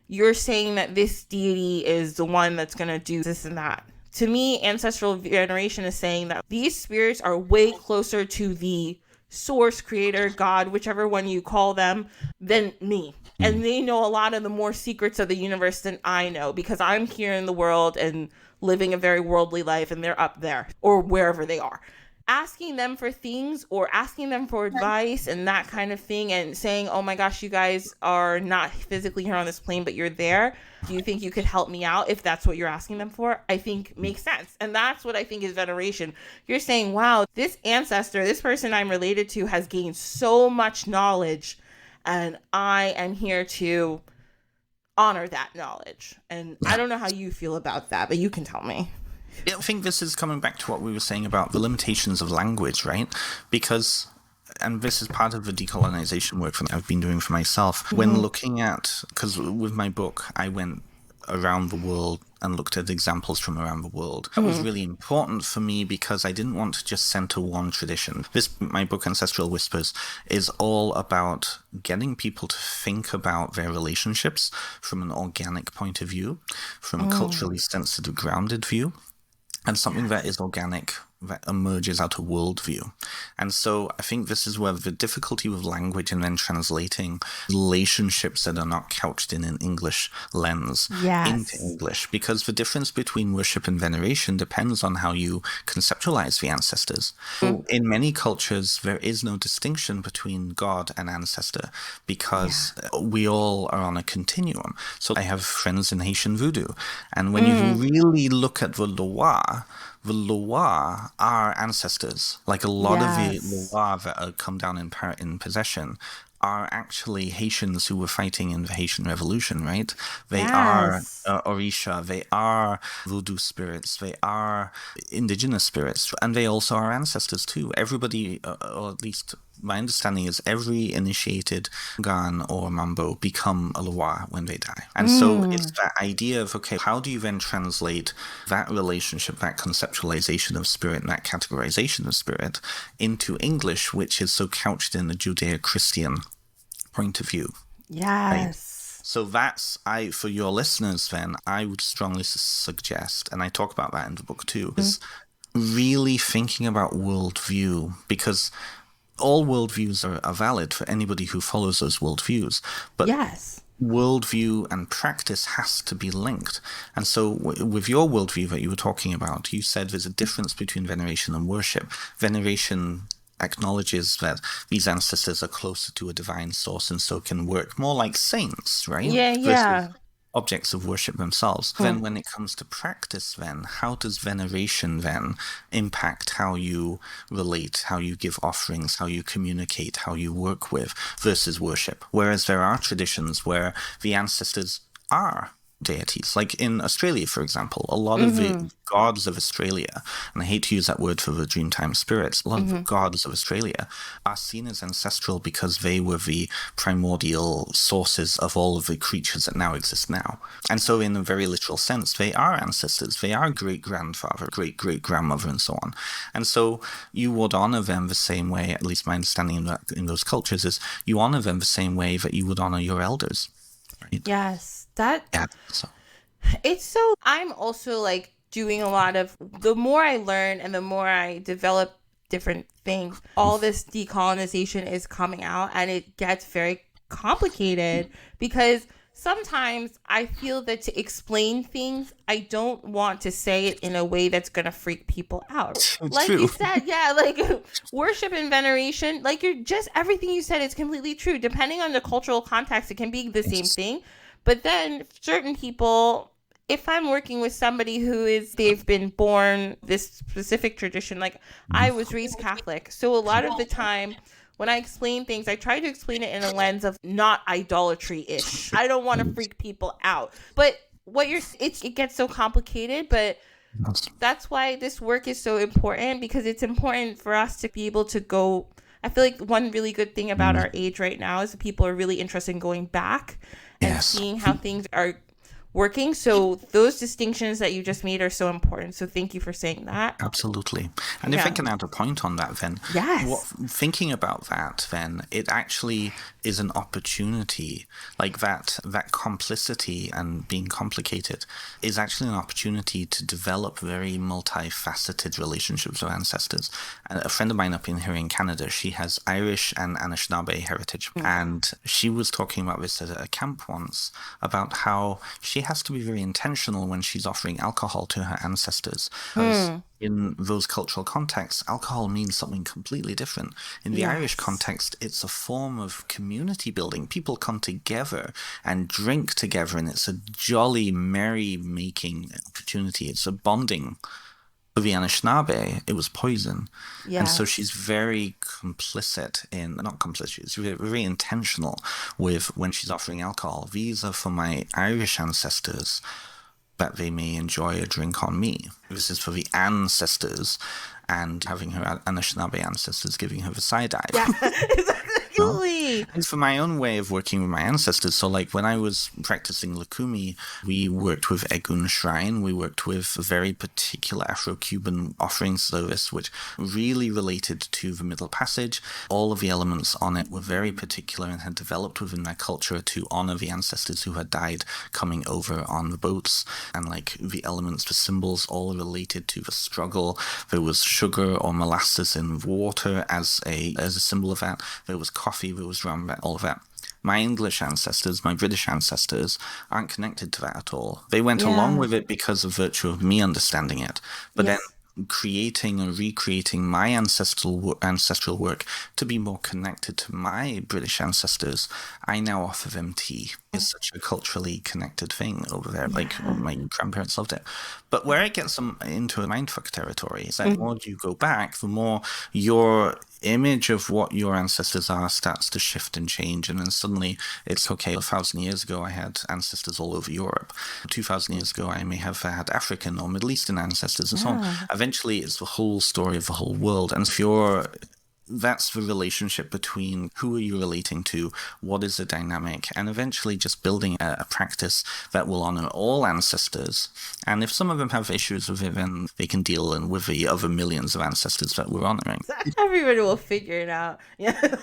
you're saying that this deity is the one that's going to do this and that. To me, ancestral veneration is saying that these spirits are way closer to the source, creator, God, whichever one you call them, than me. And they know a lot of the more secrets of the universe than I know, because I'm here in the world and living a very worldly life, and they're up there or wherever they are. asking them for things or asking them for advice and that kind of thing and saying, oh my gosh, you guys are not physically here on this plane, but you're there. Do you think you could help me out if that's what you're asking them for? I think makes sense. And that's what I think is veneration. You're saying, wow, this ancestor, this person I'm related to has gained so much knowledge and I am here to honor that knowledge. And I don't know how you feel about that, but you can tell me. I think this is coming back to what we were saying about the limitations of language, right? Because, and this is part of the decolonization work that I've been doing for myself, when looking at, because with my book, I went around the world and looked at examples from around the world. That was really important for me because I didn't want to just center one tradition. My book, Ancestral Whispers, is all about getting people to think about their relationships from an organic point of view, from a culturally sensitive, grounded view, and something that is organic, that emerges out of worldview. And so I think this is where the difficulty with language and then translating relationships that are not couched in an English lens into English, because the difference between worship and veneration depends on how you conceptualize the ancestors. So in many cultures, there is no distinction between God and ancestor because we all are on a continuum. So I have friends in Haitian voodoo. And when you really look at the Loa are ancestors. Like a lot of the Loa that come down in possession are actually Haitians who were fighting in the Haitian Revolution, right? They are Orisha, they are voodoo spirits, they are indigenous spirits, and they also are ancestors too. Everybody, or at least my understanding is every initiated Gan or Mambo become a Loa when they die. And so it's that idea of, okay, how do you then translate that relationship, that conceptualization of spirit and that categorization of spirit into English, which is so couched in the Judeo-Christian point of view? Right? So that's, for your listeners then, I would strongly suggest, and I talk about that in the book too, is really thinking about worldview, because all worldviews are valid for anybody who follows those worldviews. But worldview and practice has to be linked. And so with your worldview that you were talking about, you said there's a difference between veneration and worship. Veneration acknowledges that these ancestors are closer to a divine source and so can work more like saints, right? Versus objects of worship themselves. Then when it comes to practice then, how does veneration then impact how you relate, how you give offerings, how you communicate, how you work with, versus worship? Whereas there are traditions where the ancestors are deities. Like in Australia, for example, a lot of the gods of Australia, and I hate to use that word for the Dreamtime spirits, a lot of the gods of Australia are seen as ancestral because they were the primordial sources of all of the creatures that now exist now. And so in a very literal sense, they are ancestors. They are great-grandfather, great-great-grandmother, and so on. And so you would honor them the same way, at least my understanding in those cultures is, you honor them the same way that you would honor your elders. Right? It's so, I'm also like doing a lot of, the more I learn and the more I develop different things, all this decolonization is coming out, and it gets very complicated because sometimes I feel that to explain things, I don't want to say it in a way that's going to freak people out. Like you said, like worship and veneration, like you're just, everything you said is completely true. Depending on the cultural context, it can be the same thing. But then certain people, if I'm working with somebody they've been born this specific tradition, like I was raised Catholic. So a lot of the time when I explain things, I try to explain it in a lens of not idolatry-ish. I don't want to freak people out. But it gets so complicated, but that's why this work is so important, because it's important for us to be able to go. I feel like one really good thing about our age right now is that people are really interested in going back and seeing how things are working. So those distinctions that you just made are so important. So thank you for saying that. Absolutely. And if I can add a point on that, then thinking about that, then it actually is an opportunity, like that complicity and being complicated is actually an opportunity to develop very multifaceted relationships with ancestors. And a friend of mine up in here in Canada, she has Irish and Anishinaabe heritage. And she was talking about this at a camp once, about how she she has to be very intentional when she's offering alcohol to her ancestors. Because in those cultural contexts, alcohol means something completely different. In the Irish context, it's a form of community building. People come together and drink together, and it's a jolly, merry-making opportunity. It's a bonding. For the Anishinaabe, it was poison. And so she's very complicit in, not complicit, she's very intentional with when she's offering alcohol. These are for my Irish ancestors that they may enjoy a drink on me. This is for the ancestors, and having her Anishinaabe ancestors giving her the side eye. Yeah, exactly. It's for my own way of working with my ancestors. So like when I was practicing Lukumi, we worked with Egun Shrine. We worked with a very particular Afro-Cuban offering service, which really related to the Middle Passage. All of the elements on it were very particular and had developed within their culture to honor the ancestors who had died coming over on the boats. And like the elements, the symbols, all related to the struggle. There was sugar or molasses in water as a symbol of that. There was coffee, there was rum, all of that. My English ancestors, my British ancestors, aren't connected to that at all. They went along with it because of virtue of me understanding it. But then creating and recreating my ancestral work to be more connected to my British ancestors, I now offer them tea. It's such a culturally connected thing over there. Like my grandparents loved it. But where it gets into a mindfuck territory is that the more you go back, the more your image of what your ancestors are starts to shift and change, and then suddenly it's okay. 1,000 years ago I had ancestors all over Europe. 2,000 years ago I may have had African or Middle Eastern ancestors and so on. Eventually it's the whole story of the whole world, and that's the relationship between who are you relating to, what is the dynamic, and eventually just building a practice that will honor all ancestors. And if some of them have issues with it, then they can deal with the other millions of ancestors that we're honoring. Everybody will figure it out. Yeah.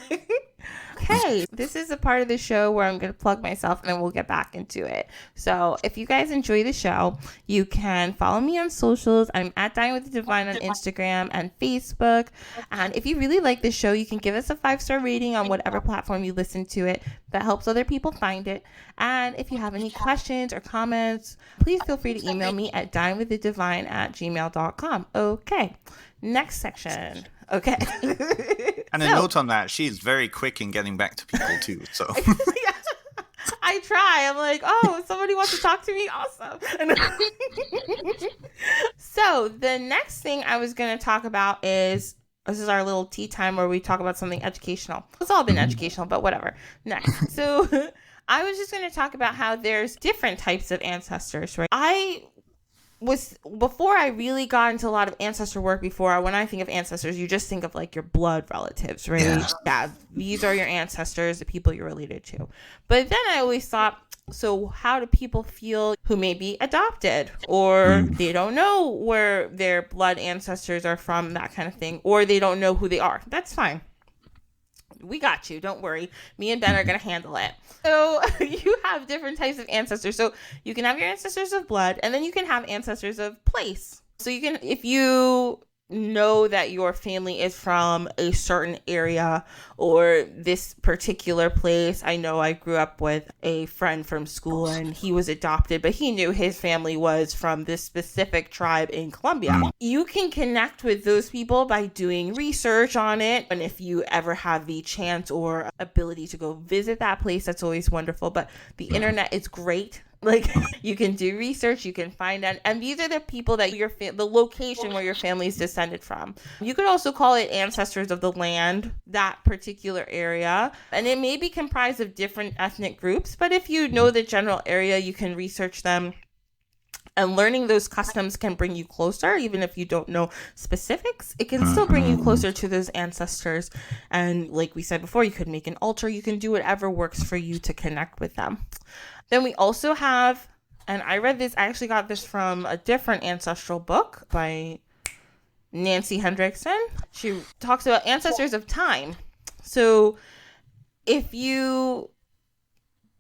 Okay, this is a part of the show where I'm going to plug myself and then we'll get back into it. So if you guys enjoy the show, you can follow me on socials. I'm at Dine with the Divine on Instagram and Facebook. And if you really like this show, you can give us a 5-star rating on whatever platform you listen to it. That helps other people find it. And if you have any questions or comments, please feel free to email me at dinewithdedivine@gmail.com. Okay, next section. Okay. And a note on that, she's very quick in getting back to people too. So I try. I'm like, oh, somebody wants to talk to me? Awesome. So the next thing I was going to talk about is, this is our little tea time where we talk about something educational. It's all been educational, but whatever. Next. So I was just going to talk about how there's different types of ancestors, right? Before I really got into a lot of ancestor work before, when I think of ancestors, you just think of like your blood relatives, right? Yeah, these are your ancestors, the people you're related to. But then I always thought, so how do people feel who may be adopted, or they don't know where their blood ancestors are from, that kind of thing, or they don't know who they are? That's fine. We got you. Don't worry. Me and Ben are going to handle it. So you have different types of ancestors. So you can have your ancestors of blood, and then you can have ancestors of place. So you can, if you know that your family is from a certain area or this particular place. I know I grew up with a friend from school and he was adopted, but he knew his family was from this specific tribe in Colombia. You can connect with those people by doing research on it. And if you ever have the chance or ability to go visit that place, that's always wonderful. But the internet is great. Like, you can do research, you can find out, and these are the people that the location where your family is descended from. You could also call it ancestors of the land, that particular area, and it may be comprised of different ethnic groups, but if you know the general area, you can research them. And learning those customs can bring you closer, even if you don't know specifics. It can still bring you closer to those ancestors. And like we said before, you could make an altar. You can do whatever works for you to connect with them. Then we also have, and I read this, I actually got this from a different ancestral book by Nancy Hendrickson. She talks about ancestors of time. So if you...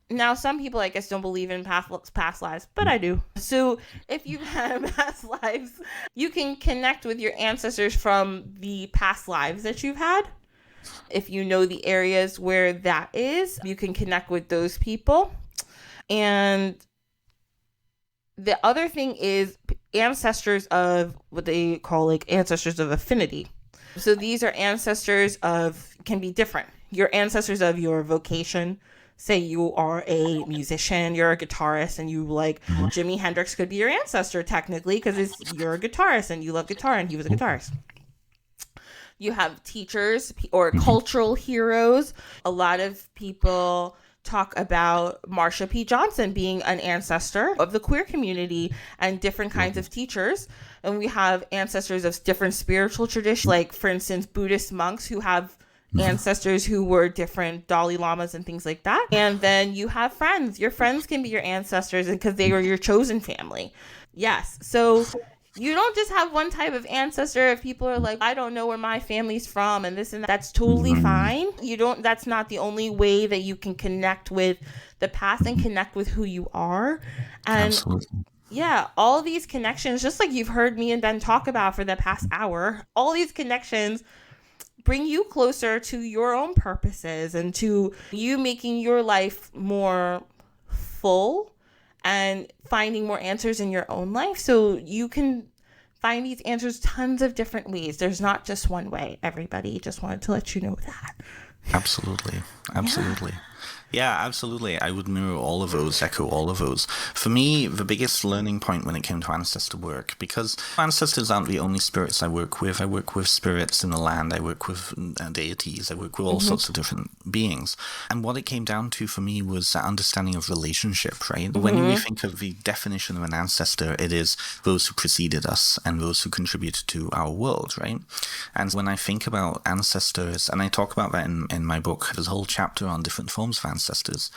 Now, some people, I guess, don't believe in past lives, but I do. So if you have past lives, you can connect with your ancestors from the past lives that you've had. If you know the areas where that is, you can connect with those people. And the other thing is ancestors of what they call like ancestors of affinity. So these are ancestors of, can be different. Your ancestors of your vocation. Say you are a musician, you're a guitarist, and you like Jimi Hendrix could be your ancestor technically because you're a guitarist and you love guitar and he was a guitarist. You have teachers or cultural heroes. A lot of people talk about Marsha P. Johnson being an ancestor of the queer community and different kinds of teachers. And we have ancestors of different spiritual traditions, like, for instance, Buddhist monks who have ancestors who were different Dalai Lamas and things like that. And then you have friends. Your friends can be your ancestors because they are your chosen family. Yes. So you don't just have one type of ancestor. If people are like, I don't know where my family's from and this and that, that's totally fine. That's not the only way that you can connect with the past and connect with who you are. And Absolutely. yeah, all these connections, just like you've heard me and Ben talk about for the past hour, all these connections bring you closer to your own purposes and to you making your life more full and finding more answers in your own life. So you can find these answers tons of different ways. There's not just one way, everybody. Just wanted to let you know that. Absolutely. Yeah, absolutely. I would mirror all of those, echo all of those. For me, the biggest learning point when it came to ancestor work, because ancestors aren't the only spirits I work with. I work with spirits in the land. I work with deities. I work with all sorts of different beings. And what it came down to for me was that understanding of relationship, right? When we think of the definition of an ancestor, it is those who preceded us and those who contributed to our world, right? And when I think about ancestors, and I talk about that in my book, there's a whole chapter on different forms of ancestors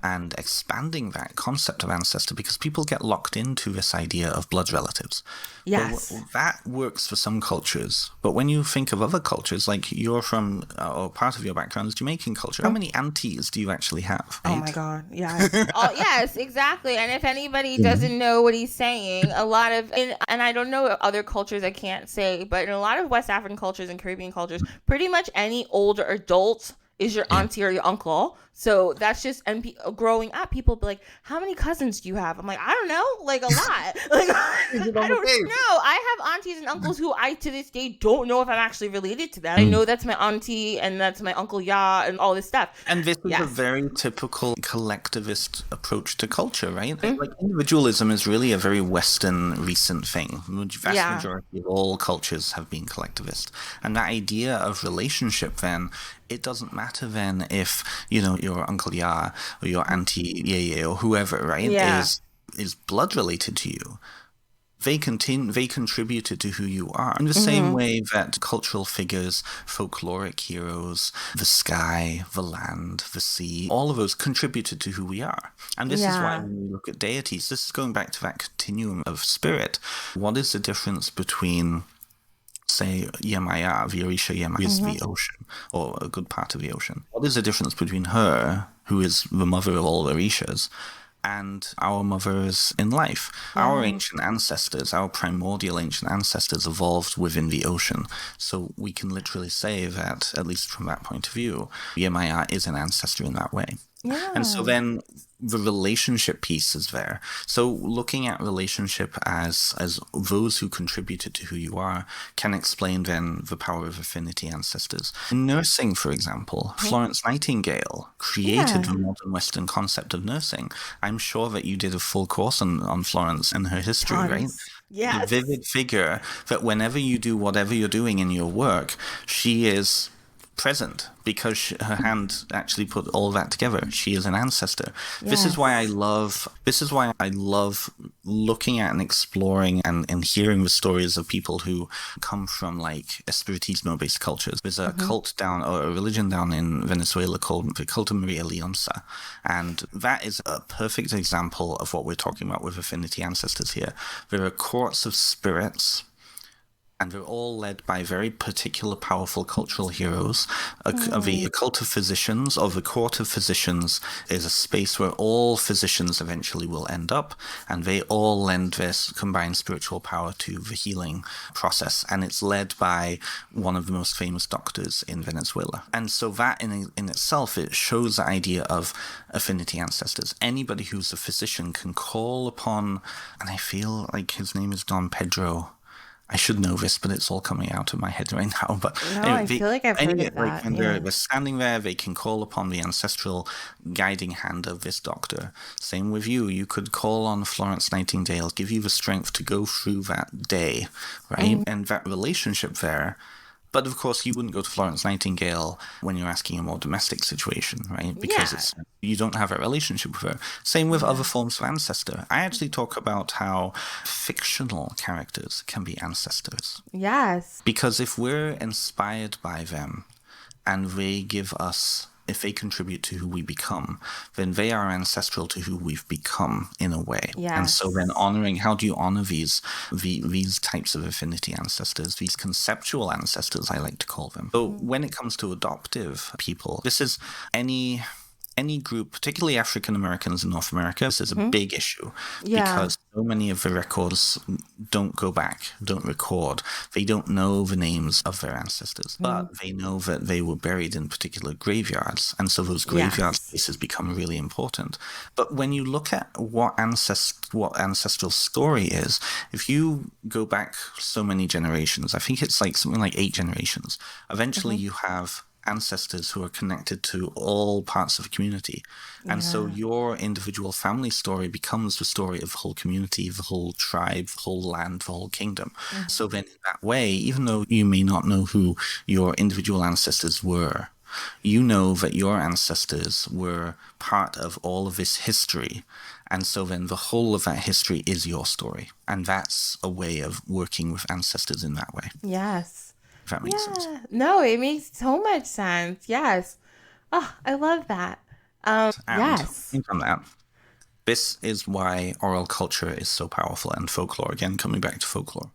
and expanding that concept of ancestor, because people get locked into this idea of blood relatives. Yes. But that works for some cultures. But when you think of other cultures, like you're from, or part of your background is Jamaican culture, how many aunties do you actually have? Right? Oh my God. Yes. Yes, exactly. And if anybody doesn't know what he's saying, a lot of, and I don't know other cultures, I can't say, but in a lot of West African cultures and Caribbean cultures, pretty much any older adult is your auntie or your uncle. So that's just, and growing up, people be like, how many cousins do you have? I'm like, I don't know, like a lot. Like, I don't know. I have aunties and uncles who I to this day don't know if I'm actually related to them. I know that's my auntie and that's my uncle Ya and all this stuff. And this is a very typical collectivist approach to culture, right? Like individualism is really a very Western recent thing. The vast majority of all cultures have been collectivist. And that idea of relationship then, it doesn't matter then if, your Uncle Ya or your Auntie Yeye or whoever, right, is blood related to you. They contributed to who you are. In the same way that cultural figures, folkloric heroes, the sky, the land, the sea, all of those contributed to who we are. And this is why when we look at deities, this is going back to that continuum of spirit. What is the difference between, say, Yemaya, the Orisha Yemaya is the ocean, or a good part of the ocean? What is the difference between her, who is the mother of all Orishas, and our mothers in life? Our ancient ancestors, our primordial ancient ancestors evolved within the ocean. So we can literally say that, at least from that point of view, Yemaya is an ancestor in that way. Yeah. And so then the relationship piece is there. So looking at relationship as those who contributed to who you are can explain then the power of affinity ancestors. In nursing, for example, Florence Nightingale created the modern Western concept of nursing. I'm sure that you did a full course on Florence and her history, right? Yes. The vivid figure that whenever you do whatever you're doing in your work, she is present because her hand actually put all that together. She is an ancestor. Yes. This is why I love looking at and exploring and hearing the stories of people who come from like espiritismo-based cultures. There's a cult down, or a religion down in Venezuela called the Cult of Maria Leonza. And that is a perfect example of what we're talking about with affinity ancestors here. There are courts of spirits And they're all led by very particular, powerful cultural heroes. The cult of physicians, or the court of physicians, is a space where all physicians eventually will end up, and they all lend their combined spiritual power to the healing process. And it's led by one of the most famous doctors in Venezuela. And so that in itself, it shows the idea of affinity ancestors. Anybody who's a physician can call upon, and I feel like his name is Don Pedro. I should know this, but it's all coming out of my head right now. But No, anyway, I feel like I've heard of that. when they're standing there, they can call upon the ancestral guiding hand of this doctor. Same with you. You could call on Florence Nightingale, give you the strength to go through that day, right? And that relationship there. But of course, you wouldn't go to Florence Nightingale when you're asking a more domestic situation, right? Because you don't have a relationship with her. Same with other forms of ancestor. I actually talk about how fictional characters can be ancestors. Yes. Because if we're inspired by them and they give us, if they contribute to who we become, then they are ancestral to who we've become in a way. Yes. And so then honoring, how do you honor these types of affinity ancestors, these conceptual ancestors, I like to call them. So when it comes to adoptive people, this is any group, particularly African Americans in North America, this is a big issue because so many of the records don't go back, don't record. They don't know the names of their ancestors, but they know that they were buried in particular graveyards. And so those graveyard spaces become really important. But when you look at what ancestral story is, if you go back so many generations, I think it's like something like 8 generations, eventually you have ancestors who are connected to all parts of the community. And so your individual family story becomes the story of the whole community, the whole tribe, the whole land, the whole kingdom. So then in that way, even though you may not know who your individual ancestors were, you know that your ancestors were part of all of this history. And so then the whole of that history is your story. And that's a way of working with ancestors in that way. Yes. If that makes sense. No, it makes so much sense. Yes. Oh, I love that. Yes. From that, this is why oral culture is so powerful, and folklore, again, coming back to folklore.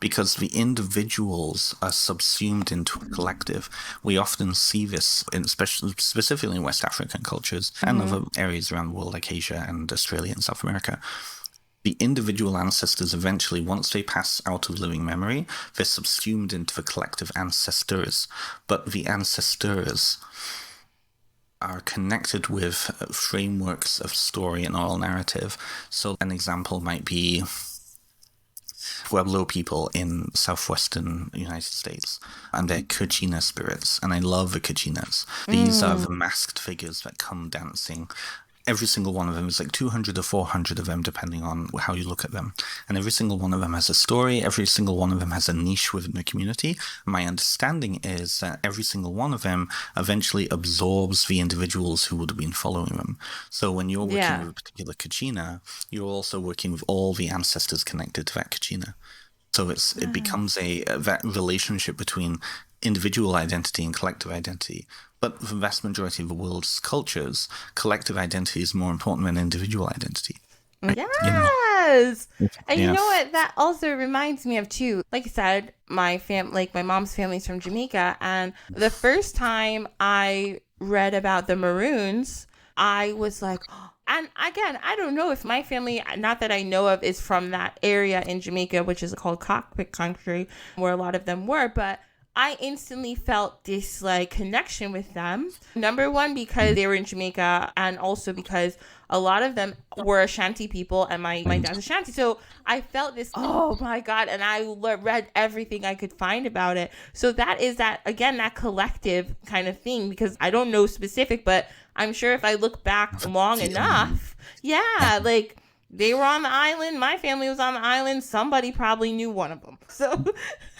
Because the individuals are subsumed into a collective. We often see this, specifically in West African cultures and other areas around the world like Asia and Australia and South America. The individual ancestors eventually, once they pass out of living memory, they're subsumed into the collective ancestors. But the ancestors are connected with frameworks of story and oral narrative. So an example might be Pueblo people in southwestern United States, and they're Kachina spirits. And I love the Kachinas. These are the masked figures that come dancing. Every single one of them is like 200 or 400 of them, depending on how you look at them. And every single one of them has a story. Every single one of them has a niche within the community. My understanding is that every single one of them eventually absorbs the individuals who would have been following them. So when you're working with a particular Kachina, you're also working with all the ancestors connected to that Kachina. So it becomes that relationship between individual identity and collective identity. But for the vast majority of the world's cultures, collective identity is more important than individual identity. Right? Yes. And you know what that also reminds me of too? Like I said, my mom's family's from Jamaica, and the first time I read about the Maroons, I was like, and again, I don't know if my family, not that I know of, is from that area in Jamaica, which is called Cockpit Country, where a lot of them were, but I instantly felt this like connection with them. Number one, because they were in Jamaica, and also because a lot of them were Ashanti people, and my dad's Ashanti. So I felt this, oh my God, and I read everything I could find about it. So that is that collective kind of thing, because I don't know specific, but I'm sure if I look back long enough, like they were on the island, my family was on the island, somebody probably knew one of them. So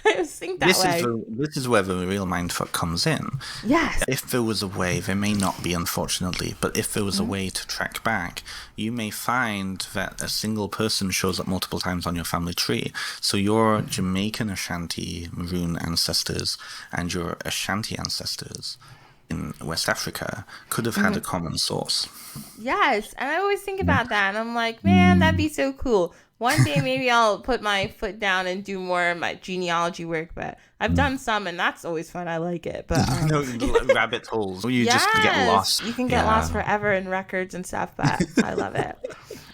I just think that way. This is where the real mindfuck comes in. Yes. If there was a way, there may not be, unfortunately, but if there was a way to track back, you may find that a single person shows up multiple times on your family tree. So your Jamaican Ashanti Maroon ancestors and your Ashanti ancestors in West Africa could have had a common source. Yes, and I always think about that, and I'm like, man, that'd be so cool. One day maybe I'll put my foot down and do more of my genealogy work, but I've done some and that's always fun. I like it. But No, rabbit holes. You just get lost. You can get lost forever in records and stuff, but I love it.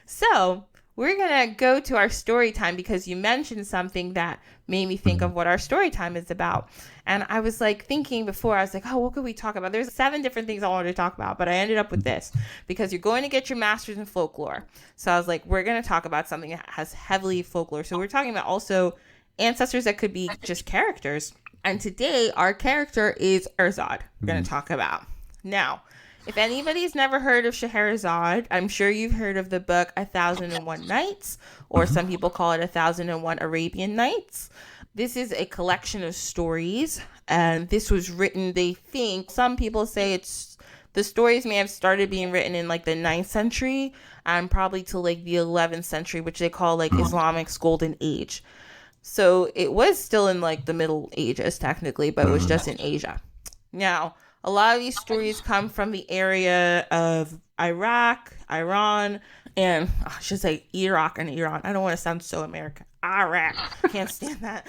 So we're going to go to our story time because you mentioned something that made me think of what our story time is about. And I was like thinking before, I was like, oh, what could we talk about? There's 7 different things I wanted to talk about, but I ended up with this because you're going to get your master's in folklore. So I was like, we're going to talk about something that has heavily folklore. So we're talking about also ancestors that could be just characters. And today our character is Scheherazade. We're going to talk about. Now, if anybody's never heard of Scheherazade, I'm sure you've heard of the book 1001 Nights, or some people call it 1001 Arabian Nights. This is a collection of stories, and this was written, they think, some people say the stories may have started being written in like the 9th century, and probably to like the 11th century, which they call like Islamic's Golden Age. So it was still in like the Middle Ages technically, but it was just in Asia. Now, a lot of these stories come from the area of Iraq, Iran, and I should say Iraq and Iran. I don't want to sound so American. Iraq. Can't stand that.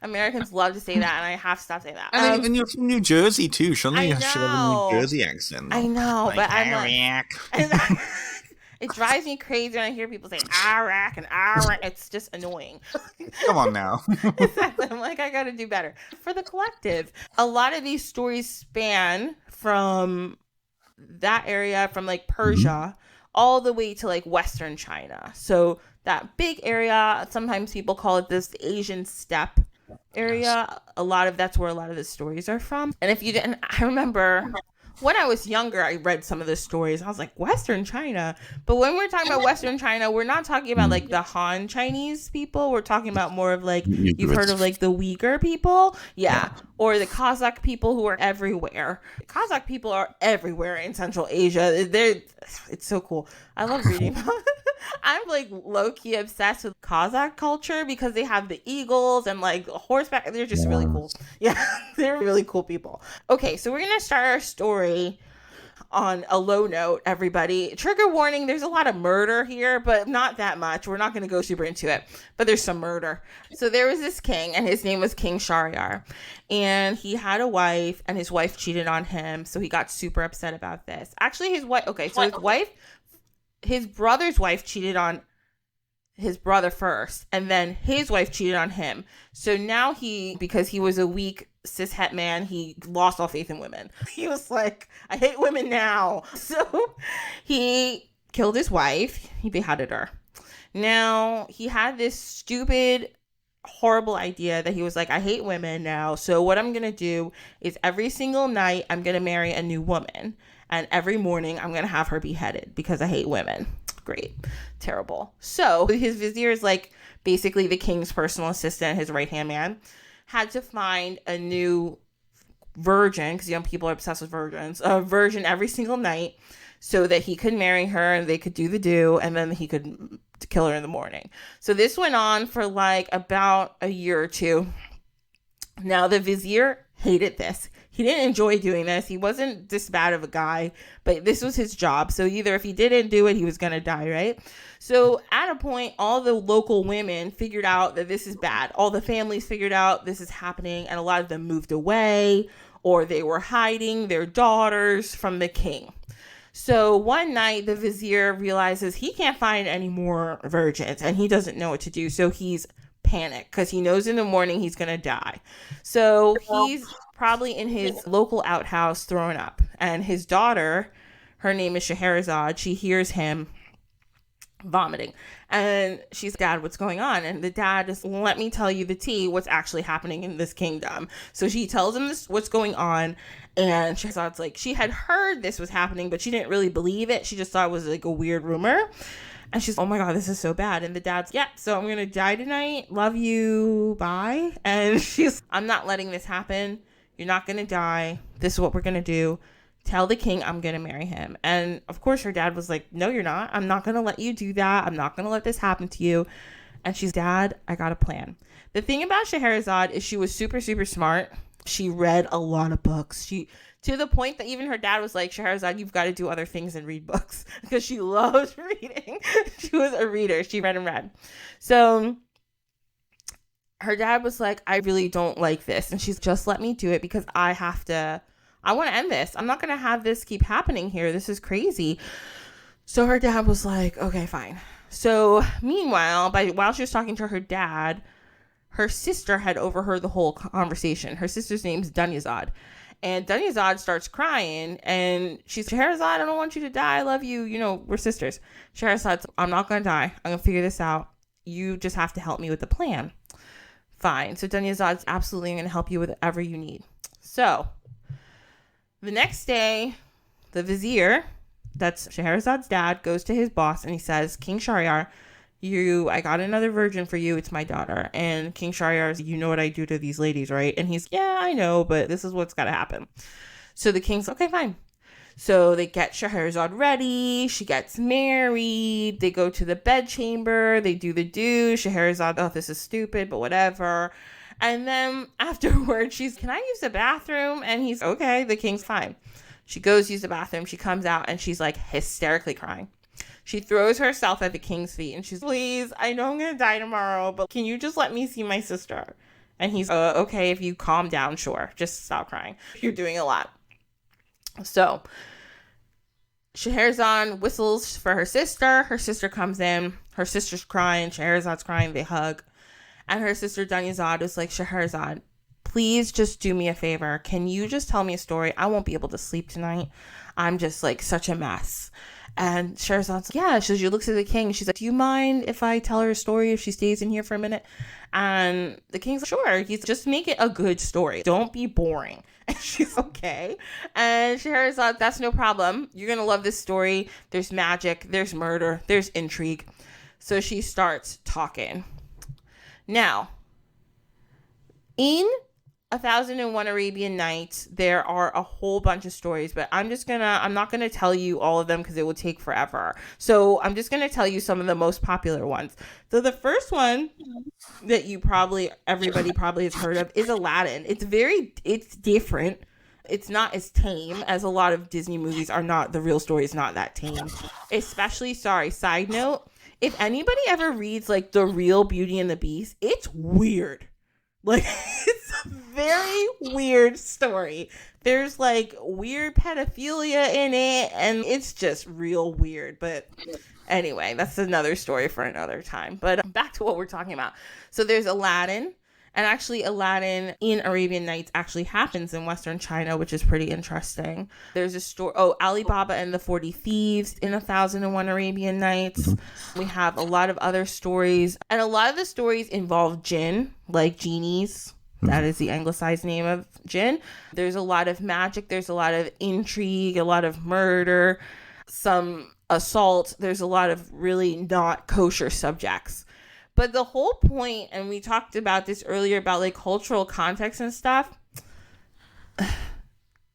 Americans love to say that, and I have to stop saying that. And you're from New Jersey, too. Surely you should have a New Jersey accent. I know, like, but I'm Iraq. Like... It drives me crazy when I hear people say Iraq and Iraq. It's just annoying. Come on now. Exactly. I'm like, I got to do better. For the collective, a lot of these stories span from that area, from like Persia, all the way to like Western China. So that big area, sometimes people call it this Asian steppe area. That's where a lot of the stories are from. And if you didn't, I remember... When I was younger, I read some of the stories. I was like, Western China. But when we're talking about Western China, we're not talking about like the Han Chinese people. We're talking about more of like, you've heard of like the Uyghur people? Yeah. Or the Kazakh people who are everywhere. The Kazakh people are everywhere in Central Asia. It's so cool. I love reading about it. I'm like low-key obsessed with Kazakh culture because they have the eagles and like horseback. They're just really cool. Yeah, they're really cool people. Okay, so we're going to start our story on a low note, everybody. Trigger warning, there's a lot of murder here, but not that much. We're not going to go super into it, but there's some murder. So there was this king, and his name was King Shahryar, and he had a wife, and his wife cheated on him, so he got super upset about this. Actually, his brother's wife cheated on his brother first, and then his wife cheated on him. So now because he was a weak cishet man, he lost all faith in women. He was like, I hate women now. So he killed his wife. He beheaded her. Now he had this stupid, horrible idea that he was like, I hate women now. So what I'm going to do is every single night I'm going to marry a new woman. And every morning I'm going to have her beheaded because I hate women. Great. Terrible. So his vizier is like basically the king's personal assistant, his right-hand man, had to find a new virgin, because people are obsessed with virgins, a virgin every single night so that he could marry her and they could do the do, and then he could kill her in the morning. So this went on for like about a year or two. Now the vizier hated this. He didn't enjoy doing this. He wasn't this bad of a guy, but this was his job. So either if he didn't do it, he was going to die, right? So at a point, all the local women figured out that this is bad. All the families figured out this is happening, and a lot of them moved away, or they were hiding their daughters from the king. So one night, the vizier realizes he can't find any more virgins, and he doesn't know what to do. So he's panicked because he knows in the morning he's going to die. So he's probably in his local outhouse throwing up, and his daughter, her name is Scheherazade, she hears him vomiting, and she's, Dad, what's going on? And the dad is, let me tell you the tea, what's actually happening in this kingdom. So she tells him this, what's going on, and Sheherazade's like, she had heard this was happening, but she didn't really believe it. She just thought it was like a weird rumor. And she's, oh my God, this is so bad. And the dad's, yeah, so I'm going to die tonight. Love you. Bye. And she's, I'm not letting this happen. You're not going to die. This is what we're going to do. Tell the king I'm going to marry him. And of course her dad was like, no, you're not. I'm not going to let you do that. I'm not going to let this happen to you. And she's, Dad, I got a plan. The thing about Scheherazade is she was super, super smart. She read a lot of books. To the point that even her dad was like, Scheherazade, you've got to do other things than read books, because she loves reading. She was a reader. She read and read. So her dad was like, I really don't like this. And she's just let me do it because I want to end this. I'm not going to have this keep happening here. This is crazy. So her dad was like, okay, fine. So meanwhile, while she was talking to her dad, her sister had overheard the whole conversation. Her sister's name's Dunyazad. And Dunyazad starts crying, and she's, Scheherazade, I don't want you to die. I love you. You know, we're sisters. Scheherazade's, I'm not going to die. I'm going to figure this out. You just have to help me with the plan. Fine. So Dunyazad's absolutely going to help you with whatever you need. So the next day, the vizier, that's Scheherazade's dad, goes to his boss and he says, King Shahryar, I got another virgin for you. It's my daughter. And King Shahryar's, you know what I do to these ladies, right? And he's, yeah, I know, but this is what's got to happen. So the king's, okay, fine. So they get Scheherazade ready. She gets married. They go to the bedchamber. They do the do. Scheherazade, oh, this is stupid, but whatever. And then afterwards, she's, can I use the bathroom? And he's, okay, the king's fine. She goes use the bathroom. She comes out and she's like hysterically crying. She throws herself at the king's feet and she's, please, I know I'm going to die tomorrow, but can you just let me see my sister? And he's, okay, if you calm down, sure. Just stop crying. You're doing a lot. So Scheherazade whistles for her sister. Her sister comes in. Her sister's crying. Scheherazade's crying. They hug. And her sister Dunyazad was like, Scheherazade, please just do me a favor. Can you just tell me a story? I won't be able to sleep tonight. I'm just like such a mess. And Scheherazade's like, yeah. She looks at the king. She's like, do you mind if I tell her a story if she stays in here for a minute? And the king's like, sure. He's just make it a good story. Don't be boring. And she's okay. And Scheherazade, that's no problem. You're going to love this story. There's magic. There's murder. There's intrigue. So she starts talking. Now, in 1001 Arabian Nights, there are a whole bunch of stories, but I'm not going to tell you all of them because it will take forever. So I'm just going to tell you some of the most popular ones. So the first one that everybody probably has heard of is Aladdin. It's different. It's not as tame as a lot of Disney movies are not. The real story is not that tame. Especially, side note, if anybody ever reads like The Real Beauty and the Beast, it's weird. Like, it's a very weird story. There's like weird pedophilia in it, and it's just real weird. But anyway, that's another story for another time. But back to what we're talking about. So there's Aladdin. And actually, Aladdin in Arabian Nights actually happens in Western China, which is pretty interesting. There's a story, Alibaba and the 40 Thieves in 1001 Arabian Nights. We have a lot of other stories. And a lot of the stories involve jinn, like genies. That is the anglicized name of jinn. There's a lot of magic. There's a lot of intrigue, a lot of murder, some assault. There's a lot of really not kosher subjects. But the whole point, and we talked about this earlier about like cultural context and stuff,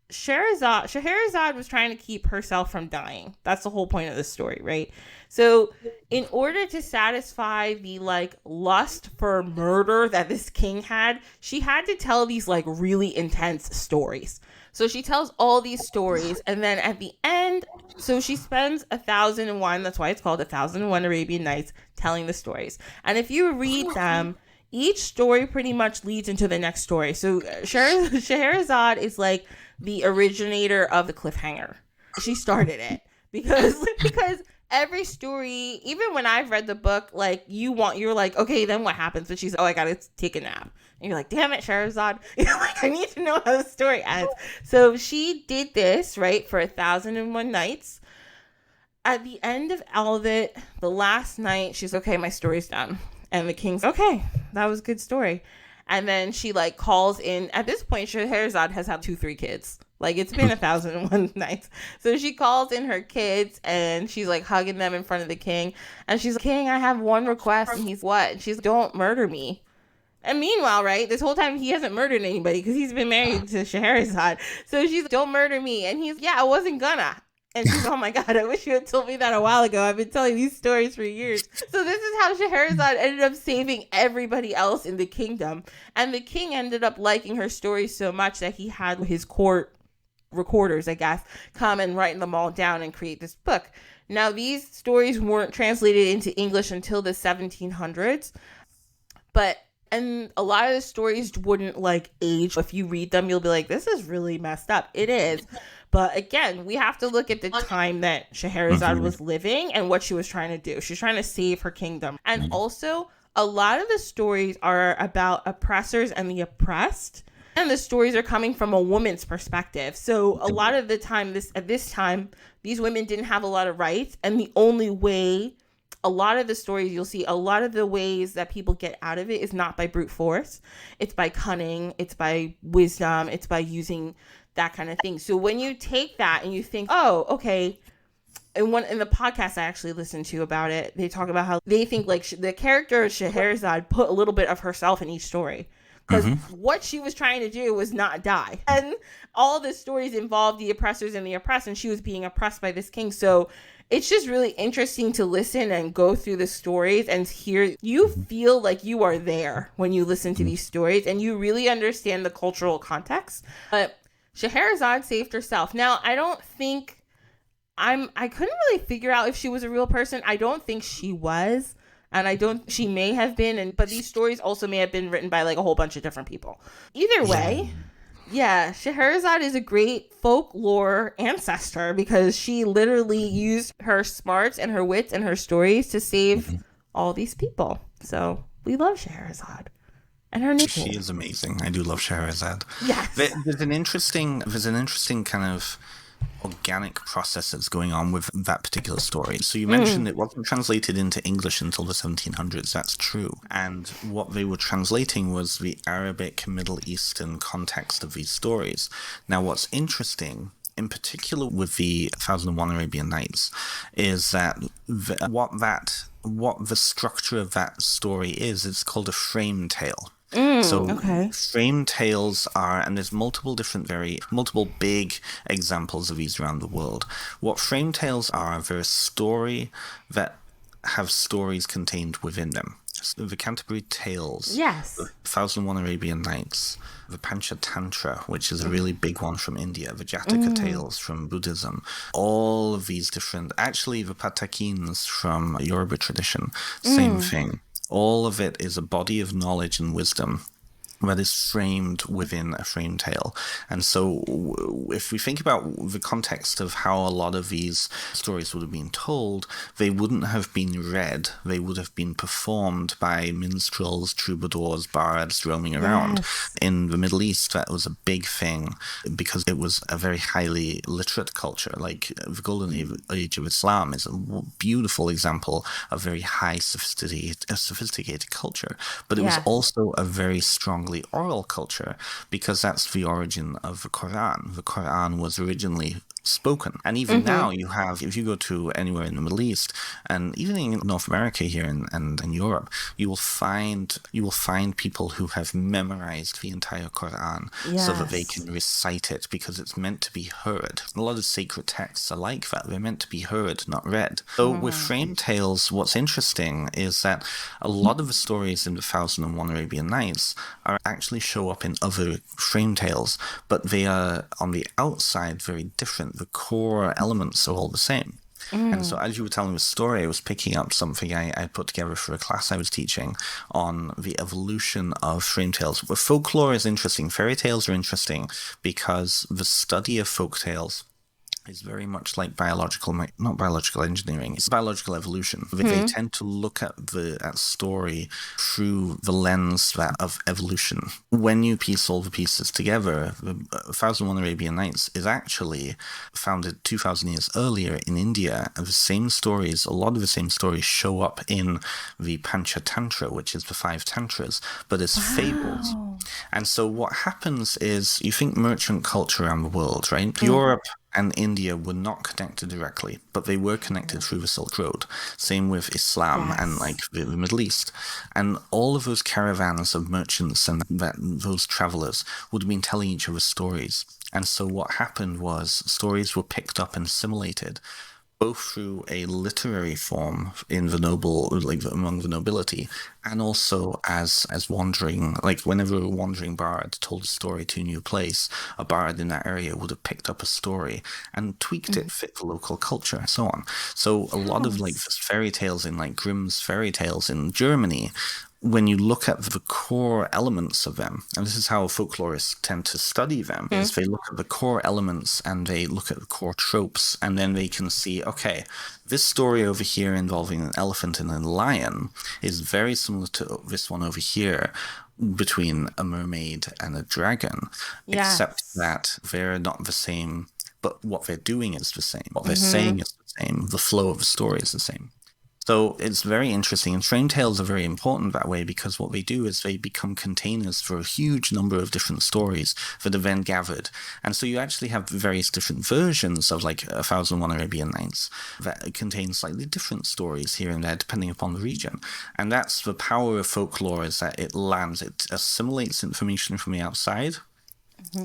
Scheherazade was trying to keep herself from dying. That's the whole point of the story, right? So in order to satisfy the like lust for murder that this king had, she had to tell these like really intense stories. So she tells all these stories, and then at the end, so she spends 1001, that's why it's called 1001 Arabian Nights, telling the stories. And if you read them, each story pretty much leads into the next story. So Scheherazade is like the originator of the cliffhanger. She started it because every story, even when I've read the book, like you're like, okay, then what happens? But she's, I gotta take a nap. And you're like, damn it, Scheherazade. Like, I need to know how the story ends. So she did this, right, for 1001 nights. At the end of all of it, the last night, she's, okay, my story's done. And the king's, okay, that was a good story. And then she, like, calls in. At this point, Scheherazade has had 2-3 kids. Like, it's been 1001 nights. So she calls in her kids, and she's, like, hugging them in front of the king. And she's like, King, I have one request. And he's, what? And she's like, don't murder me. And meanwhile, right, this whole time he hasn't murdered anybody because he's been married to Scheherazade. So she's like, don't murder me. And he's, yeah, I wasn't gonna. And she's, oh my God, I wish you had told me that a while ago. I've been telling these stories for years. So this is how Scheherazade ended up saving everybody else in the kingdom. And the king ended up liking her stories so much that he had his court recorders, I guess, come and write them all down and create this book. Now, these stories weren't translated into English until the 1700s, and a lot of the stories wouldn't like age. If you read them, you'll be like, this is really messed up. It is. But again, we have to look at the time that Scheherazade was living and what she was trying to do. She's trying to save her kingdom. And also, a lot of the stories are about oppressors and the oppressed. And the stories are coming from a woman's perspective. So a lot of the time, at this time, these women didn't have a lot of rights. And the only way, a lot of the stories you'll see, a lot of the ways that people get out of it is not by brute force. It's by cunning. It's by wisdom. It's by using that kind of thing. So when you take that and you think, oh, okay. In the podcast I actually listened to about it, they talk about how they think like the character of Scheherazade put a little bit of herself in each story. Because what she was trying to do was not die. And all the stories involved the oppressors and the oppressed, and she was being oppressed by this king. So it's just really interesting to listen and go through the stories and hear. You feel like you are there when you listen to these stories, and you really understand the cultural context. But Scheherazade saved herself. Now, I don't think I couldn't really figure out if she was a real person. I don't think she was. And she may have been, but these stories also may have been written by like a whole bunch of different people. Either way, yeah, Scheherazade is a great folklore ancestor because she literally used her smarts and her wits and her stories to save all these people. So we love Scheherazade. And her name. She is amazing. I do love Scheherazade. Yes. There's an interesting kind of organic process that's going on with that particular story. So you mentioned it wasn't translated into English until the 1700s. That's true. And what they were translating was the Arabic, Middle Eastern context of these stories. Now, what's interesting, in particular with the 1001 Arabian Nights, is that what the structure of that story is, it's called a frame tale. Frame tales are, and there's multiple big examples of these around the world. What frame tales are, they're a story that have stories contained within them. So the Canterbury Tales, yes, the 1001 Arabian Nights, the Panchatantra, which is a really big one from India, the Jataka Tales from Buddhism, all of these different, actually the Patakins from Yoruba tradition, same thing. All of it is a body of knowledge and wisdom that is framed within a frame tale. And so if we think about the context of how a lot of these stories would have been told, they wouldn't have been read. They would have been performed by minstrels, troubadours, bards roaming around. Yes. In the Middle East, that was a big thing because it was a very highly literate culture. Like the Golden Age of Islam is a beautiful example of very high sophisticated culture. But it was also a very strong oral culture because that's the origin of the Quran. The Quran was originally spoken. And even now you have, if you go to anywhere in the Middle East and even in North America here and in Europe, you will find people who have memorized the entire Quran so that they can recite it because it's meant to be heard. A lot of sacred texts are like that. They're meant to be heard, not read. So with frame tales, what's interesting is that a lot of the stories in the 1001 Arabian Nights actually show up in other frame tales, but they are on the outside very different. The core elements are all the same. And so as you were telling the story, I was picking up something I put together for a class I was teaching on the evolution of frame tales. Well, folklore is interesting. Fairy tales are interesting because the study of folk tales is very much like not biological engineering, it's biological evolution. They tend to look at story through the lens of evolution. When you piece all the pieces together, the 1001 Arabian Nights is actually founded 2,000 years earlier in India, and a lot of the same stories show up in the Panchatantra, which is the 5 tantras, but as fables. And so what happens is, you think merchant culture around the world, right? Europe and India were not connected directly, but they were connected through the Silk Road. Same with Islam and like the Middle East. And all of those caravans of merchants and those travelers would have been telling each other stories. And so what happened was stories were picked up and assimilated both through a literary form in the noble, like among the nobility, and also as wandering, like whenever a wandering bard told a story to a new place, a bard in that area would have picked up a story and tweaked it fit the local culture and so on. So a lot of like fairy tales in like Grimm's fairy tales in Germany, when you look at the core elements of them, and this is how folklorists tend to study them, is they look at the core elements and they look at the core tropes, and then they can see, okay, this story over here involving an elephant and a lion is very similar to this one over here between a mermaid and a dragon, except that they're not the same, but what they're doing is the same. What they're saying is the same. The flow of the story is the same. So it's very interesting, and train tales are very important that way because what they do is they become containers for a huge number of different stories that are then gathered. And so you actually have various different versions of like 1001 Arabian Nights that contain slightly different stories here and there depending upon the region. And that's the power of folklore, is that it assimilates information from the outside,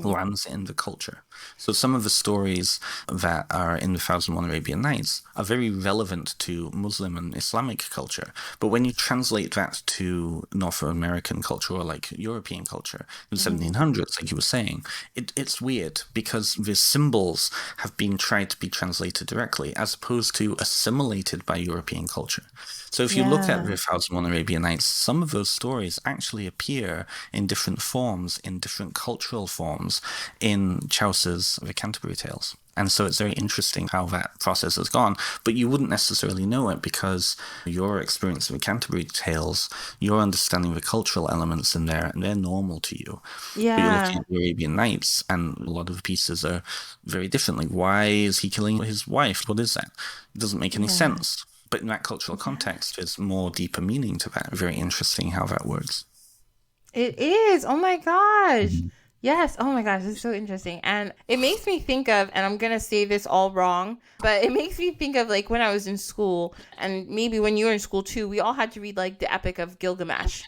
lands in the culture. So some of the stories that are in the 1001 Arabian Nights are very relevant to Muslim and Islamic culture. But when you translate that to North American culture or like European culture in the 1700s, like you were saying, it's weird because the symbols have been tried to be translated directly as opposed to assimilated by European culture. So if you look at the 1001 Arabian Nights, some of those stories actually appear in different forms, in different cultural forms, in Chaucer's The Canterbury Tales. And so it's very interesting how that process has gone. But you wouldn't necessarily know it because your experience of the Canterbury Tales, your understanding of the cultural elements in there, and they're normal to you. Yeah. But you're looking at the Arabian Nights, and a lot of the pieces are very different. Like, why is he killing his wife? What is that? It doesn't make any sense. But in that cultural context, there's more deeper meaning to that. Very interesting how that works. It is. Oh my gosh. Yes. Oh my gosh. It's so interesting. And it makes me think of, and I'm going to say this all wrong, but it makes me think of like when I was in school, and maybe when you were in school too, we all had to read like the Epic of Gilgamesh.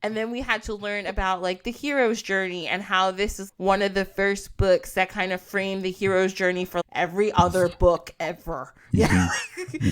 And then we had to learn about like the hero's journey and how this is one of the first books that kind of framed the hero's journey for every other book ever. Yeah.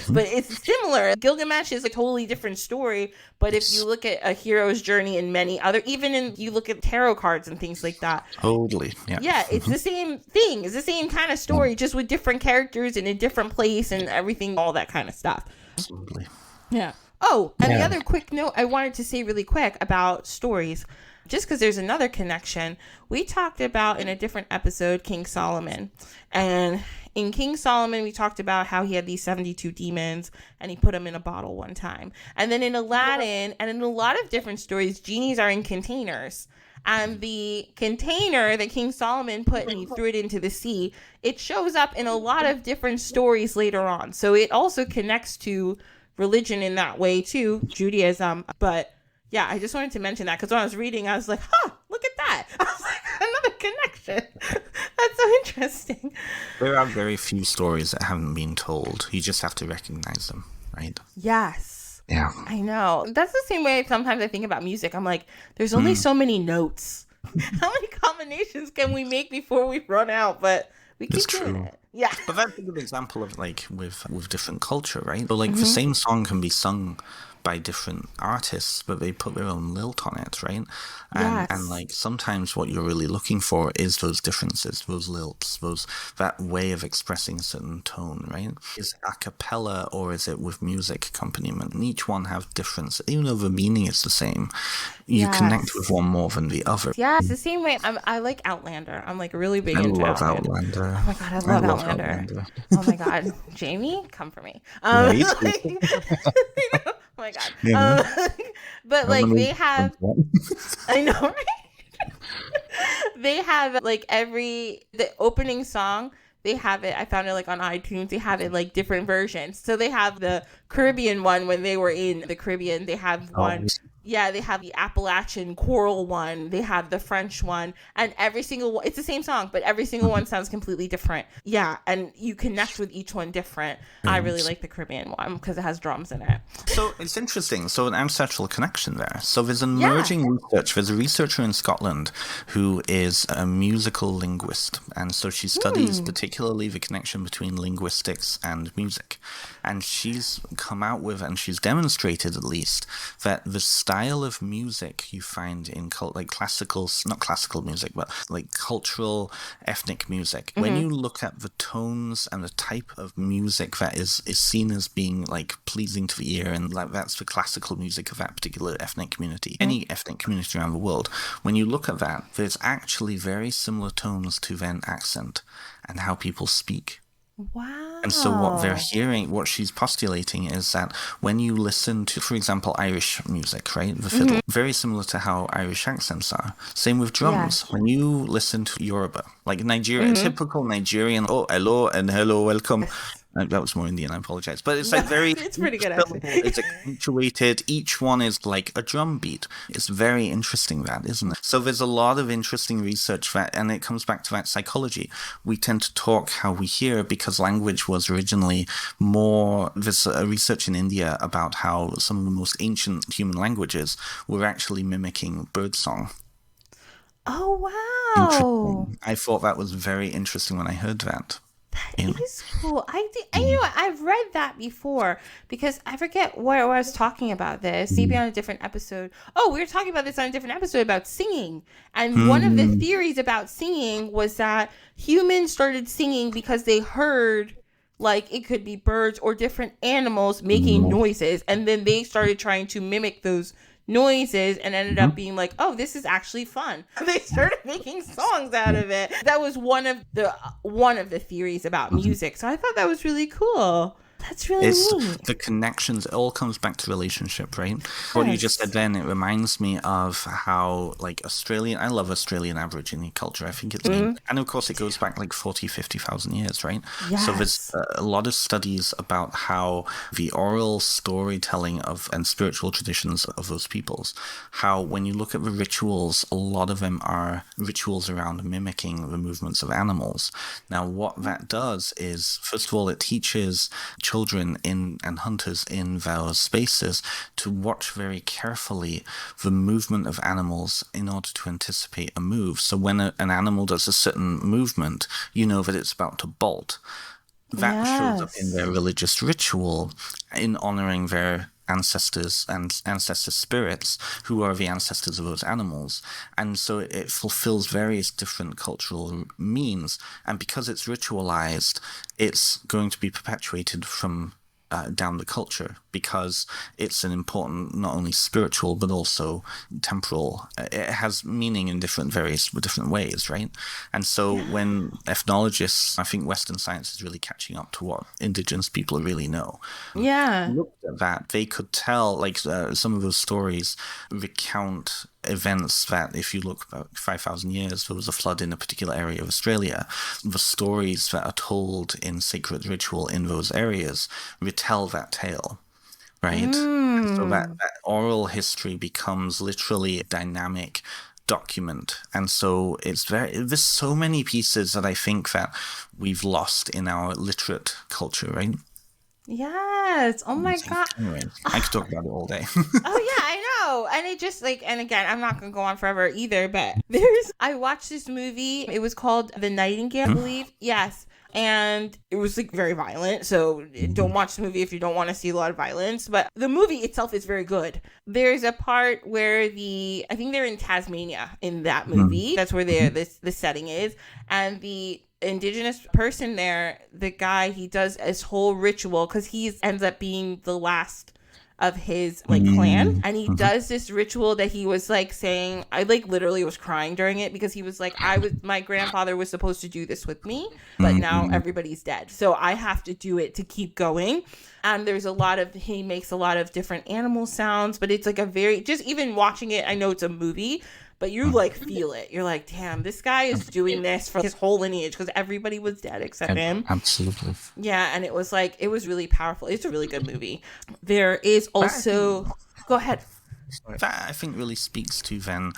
But it's similar. Gilgamesh is a totally different story. But if you look at a hero's journey in many other, you look at tarot cards and things like that. Totally. Yeah. Yeah. It's the same thing. It's the same kind of story, just with different characters in a different place and everything, all that kind of stuff. Absolutely. Yeah. Oh, and the other quick note I wanted to say really quick about stories, just because there's another connection. We talked about in a different episode King Solomon. And in King Solomon, we talked about how he had these 72 demons and he put them in a bottle one time. And then in Aladdin and in a lot of different stories, genies are in containers. And the container that King Solomon put and he threw it into the sea, it shows up in a lot of different stories later on. So it also connects to religion in that way too, Judaism. But yeah, I just wanted to mention that because when I was reading, I was like, look at that. I was like, another connection. That's so interesting. There are very few stories that haven't been told. You just have to recognize them, right? Yes. Yeah. I know. That's the same way sometimes I think about music. I'm like, there's only so many notes. How many combinations can we make before we run out? But we keep doing it. Yeah. But that's a good example of like with different culture, right? So like the same song can be sung by different artists, but they put their own lilt on it, right? And like sometimes what you're really looking for is those differences, those lilts, that way of expressing a certain tone, right? Is it a cappella or is it with music accompaniment? And each one have difference, even though the meaning is the same. You connect with one more than the other. Yeah, it's the same way. I like Outlander. I'm like really big into Outlander. Oh my god, I love Outlander. Oh my god, Jamie, come for me. Oh my god. But like they have, I know, right? They have like the opening song. They have it. I found it like on iTunes. They have it like different versions. So they have the Caribbean one when they were in the Caribbean. They have one Yeah, they have the Appalachian choral one, they have the French one, and every single one, it's the same song, but every single one sounds completely different. Yeah, and you connect with each one different. I really like the Caribbean one because it has drums in it. So it's interesting. So an ancestral connection there. So there's emerging research. There's a researcher in Scotland who is a musical linguist. And so she studies particularly the connection between linguistics and music. And she's come out with, and she's demonstrated at least, that the style of music you find in like classical, not classical music, but like cultural ethnic music, when you look at the tones and the type of music that is seen as being like pleasing to the ear, and like that's the classical music of that particular ethnic community, any ethnic community around the world, when you look at that, there's actually very similar tones to then accent and how people speak. Wow. And so what they're hearing, what she's postulating is that when you listen to, for example, Irish music, right, the fiddle, very similar to how Irish accents are. Same with drums. Yes. When you listen to Yoruba, like Nigeria, typical Nigerian, oh, hello and hello, welcome. That was more Indian, I apologize. But it's like very... It's pretty good, actually. It's accentuated. Each one is like a drum beat. It's very interesting, that, isn't it? So there's a lot of interesting research, that, and it comes back to that psychology. We tend to talk how we hear because language was originally more... There's research in India about how some of the most ancient human languages were actually mimicking birdsong. Oh, wow. I thought that was very interesting when I heard that. That is cool. I think, and you know what, I've read that before because I forget where I was talking about this. Maybe on a different episode. Oh, we were talking about this on a different episode about singing. And one of the theories about singing was that humans started singing because they heard, like, it could be birds or different animals making noises, and then they started trying to mimic those noises and ended up being like, oh, this is actually fun. They started making songs out of it. That was one of the theories about music. So I thought that was really cool. That's really neat. The connections, it all comes back to relationship, right? Yes. What you just said then, it reminds me of how, like, I love Australian Aborigine culture. I think it's neat. And of course, it goes back like 40, 50,000 years, right? Yes. So there's a lot of studies about how the oral storytelling and spiritual traditions of those peoples, how when you look at the rituals, a lot of them are rituals around mimicking the movements of animals. Now, what that does is, first of all, it teaches children and hunters in those spaces to watch very carefully the movement of animals in order to anticipate a move. So when an animal does a certain movement, you know that it's about to bolt. That shows up in their religious ritual in honoring their ancestors and ancestor spirits who are the ancestors of those animals. And so it fulfills various different cultural means, and because it's ritualized, it's going to be perpetuated from down the culture, because it's an important, not only spiritual but also temporal. It has meaning in different ways, right? And so when ethnologists, I think Western science is really catching up to what indigenous people really know. Looked at that, they could tell, like some of those stories recount events that, if you look about 5,000 years, there was a flood in a particular area of Australia. The stories that are told in sacred ritual in those areas retell that tale, right? So that oral history becomes literally a dynamic document. And so there's so many pieces that I think that we've lost in our literate culture, right? Yes. Oh my God. Anyway, I could talk about it all day. Oh yeah, I know. And it just and again, I'm not gonna go on forever either, but I watched this movie. It was called The Nightingale, I believe. Yes. And it was like very violent. So don't watch the movie if you don't want to see a lot of violence. But the movie itself is very good. There's a part where I think they're in Tasmania in that movie. That's where the setting is. And the indigenous person there, the guy, he does this whole ritual because he ends up being the last of his clan, and he does this ritual that he was saying, I literally was crying during it, because he was like, my grandfather was supposed to do this with me, but now everybody's dead, so I have to do it to keep going. And he makes a lot of different animal sounds, but it's a very, just even watching it, I know it's a movie, but you feel it. You're like, damn, this guy is doing this for his whole lineage, because everybody was dead except him. Absolutely. Yeah, and it was really powerful. It's a really good movie. There is also... Go ahead. That I think really speaks to then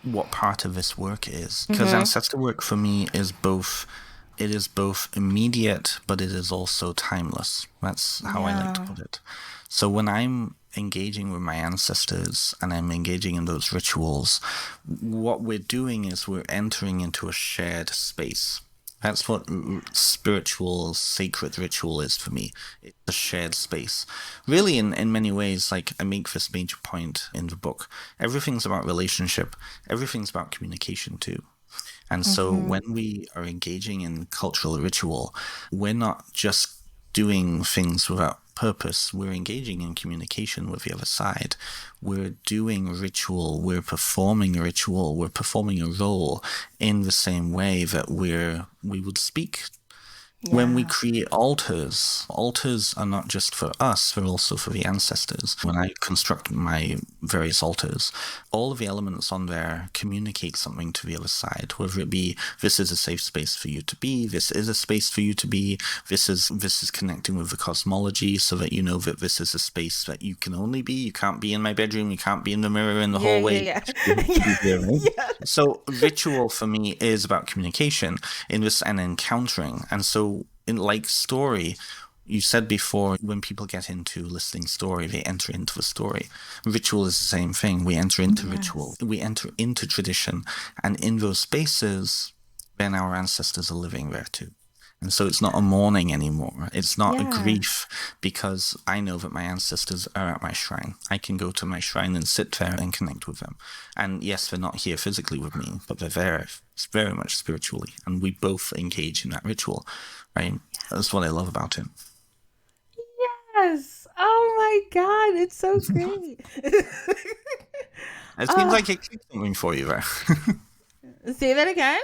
what part of this work is. Because Mm-hmm. ancestor work for me is both, it is both immediate, but it is also timeless. That's how I like to Yeah. put it. So when I'm engaging with my ancestors and I'm engaging in those rituals, what we're doing is we're entering into a shared space. That's what spiritual, sacred ritual is for me. It's a shared space. Really, in many ways, like I make this major point in the book, everything's about relationship, everything's about communication too. And so Mm-hmm. when we are engaging in cultural ritual, we're not just doing things without purpose. We're engaging in communication with the other side. We're doing ritual. We're performing a ritual. We're performing a role in the same way that we would speak. When we Yeah. create altars, altars are not just for us, they're also for the ancestors. When I construct my various altars, all of the elements on there communicate something to the other side, whether it be this is a safe space for you to be, this is a space for you to be, this is connecting with the cosmology so that you know that this is a space that you can only be. You can't be in my bedroom, you can't be in the mirror in the Yeah, hallway. yeah, You have to yeah. be here, right? Yeah. So ritual for me is about communication in this and encountering. And so in like story, you said before, when people get into listening story, they enter into the story. Ritual is the same thing. We enter into ritual. Yes. We enter into tradition. And in those spaces, then our ancestors are living there too. And so it's not a mourning anymore. It's not a Yeah. grief because I know that my ancestors are at my shrine. I can go to my shrine and sit there and connect with them. And yes, they're not here physically with me, but they're there very much spiritually. And we both engage in that ritual, right? That's what I love about it. Yes. Oh my God, it's so great. It seems Oh, like it clicked something for you there. say that again.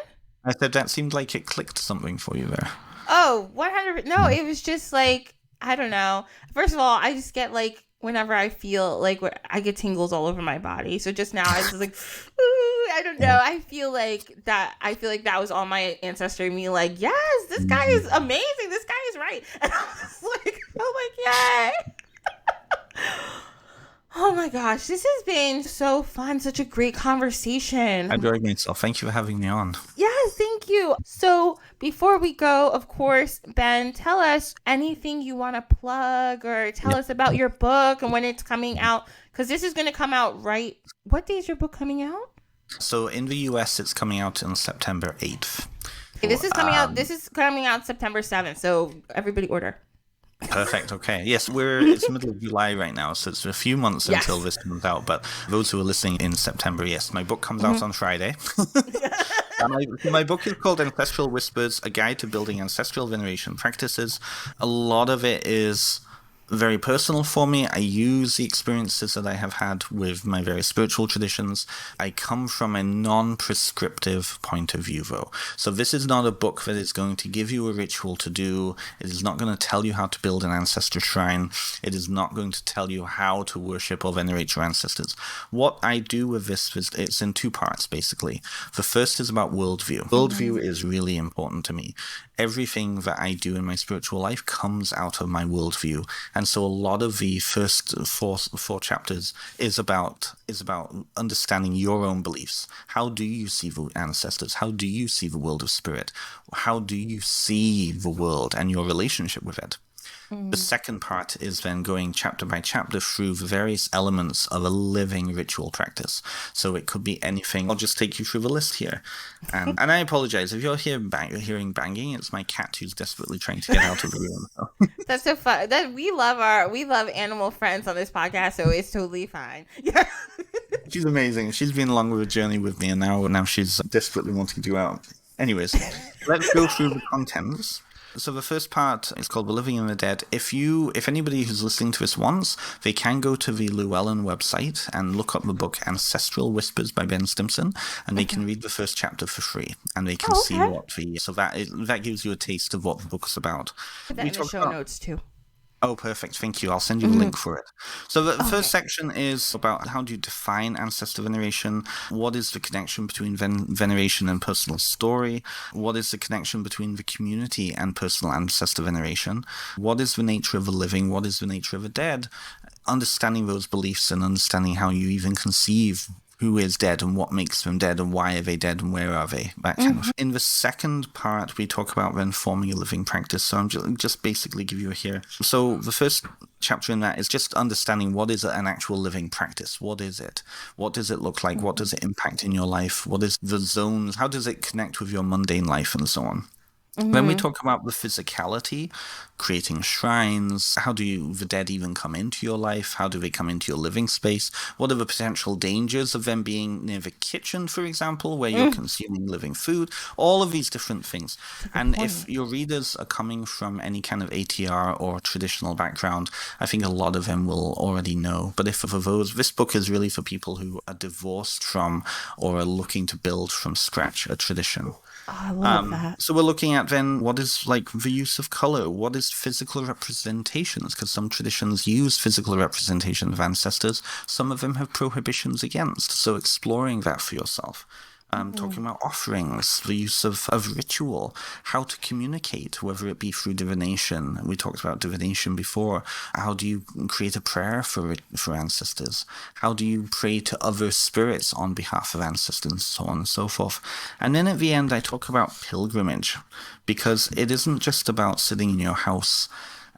I said that seemed like it clicked something for you there. Oh, 100. No, it was just like, I don't know. First of all, I just get like, whenever I feel like I get tingles all over my body. So just now I was like, ooh, I don't know. I feel like that. I feel like that was all my ancestor me. Like, yes, this guy is amazing. This guy is right. And I was like, oh my yay. Oh my gosh, this has been so fun. Such a great I conversation. enjoyed myself. Thank you for having me on. Yes, thank you. So before we go, of course, Ben, tell us anything you want to plug or tell Yep. us about your book and when it's coming out. Because this is going to come out right. What day is your book coming out? So in the US, it's coming out on September 8th. Okay, this is coming out. Um, This is coming out September 7th. So everybody order. Perfect. Okay. Yes, it's the middle of July right now, so it's a few months Yes. until this comes out. But those who are listening in September, yes, my book comes out on Friday. My book is called Ancestral Whispers: A Guide to Building Ancestral Veneration Practices. A lot of it is very personal for me. I use the experiences that I have had with my various spiritual traditions. I come from a non-prescriptive point of view, though. So this is not a book that is going to give you a ritual to do. It is not going to tell you how to build an ancestor shrine. It is not going to tell you how to worship or venerate your ancestors. What I do with this is it's in two parts, basically. The first is about worldview. Worldview is really important to me. Everything that I do in my spiritual life comes out of my worldview. And so a lot of the first four chapters is about understanding your own beliefs. How do you see the ancestors? How do you see the world of spirit? How do you see the world and your relationship with it? The second part is then going chapter by chapter through the various elements of a living ritual practice. So it could be anything. I'll just take you through the list here. And I apologize if you're hearing banging. It's my cat who's desperately trying to get out of the room. That's so fun. That we love animal friends on this podcast, so it's totally fine. Yeah. She's amazing. She's been along with a journey with me, and now she's desperately wanting to go out. Anyways, let's go through the contents. So the first part is called The Living and the Dead. If anybody who's listening to this wants, they can go to the Llewellyn website and look up the book Ancestral Whispers by Ben Stimpson, and they can read the first chapter for free, and they can see that gives you a taste of what the book's about. Put that in the show notes too. Oh, perfect. Thank you. I'll send you the link for it. So the first section is about how do you define ancestor veneration? What is the connection between veneration and personal story? What is the connection between the community and personal ancestor veneration? What is the nature of the living? What is the nature of the dead? understanding those beliefs and understanding how you even conceive who is dead and what makes them dead and why are they dead and where are they, that kind of. In the second part, we talk about then forming a living practice. So I'm just basically give you a here. So the first chapter in that is just understanding what is an actual living practice. What is it? What does it look like? What does it impact in your life? What is the zones? How does it connect with your mundane life and so on? When we talk about the physicality, creating shrines, how do the dead even come into your life? How do they come into your living space? What are the potential dangers of them being near the kitchen, for example, where you're consuming living food? All of these different things. And if your readers are coming from any kind of ATR or traditional background, I think a lot of them will already know. But if for those, this book is really for people who are divorced from or are looking to build from scratch a tradition. Oh, I love that. So we're looking at then what is like the use of color, what is physical representations, because some traditions use physical representation of ancestors, some of them have prohibitions against, so exploring that for yourself. Talking about offerings, the use of ritual, how to communicate, whether it be through divination. We talked about divination before. How do you create a prayer for ancestors? How do you pray to other spirits on behalf of ancestors, and so on and so forth. And then at the end, I talk about pilgrimage, because it isn't just about sitting in your house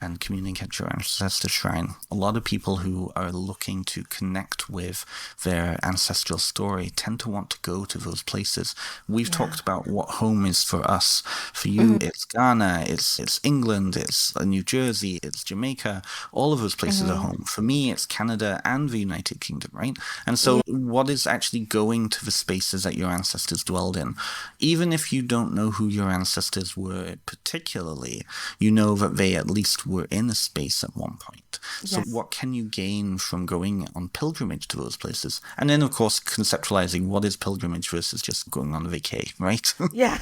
and communicate at your ancestor shrine. A lot of people who are looking to connect with their ancestral story tend to want to go to those places. We've talked about what home is for us. For you, it's Ghana, it's England, it's New Jersey, it's Jamaica. All of those places are home. For me, it's Canada and the United Kingdom, right? And so what is actually going to the spaces that your ancestors dwelled in? Even if you don't know who your ancestors were particularly, you know that they at least were in a space at one point. So what can you gain from going on pilgrimage to those places? And then, of course, conceptualizing what is pilgrimage versus just going on a vacay, right? Yeah.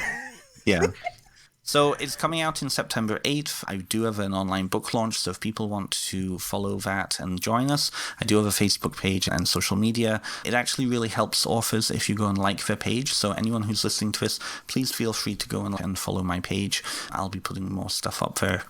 Yeah. So it's coming out in September 8th. I do have an online book launch, so if people want to follow that and join us, I do have a Facebook page and social media. It actually really helps authors if you go and like their page. So anyone who's listening to this, please feel free to go and follow my page. I'll be putting more stuff up there.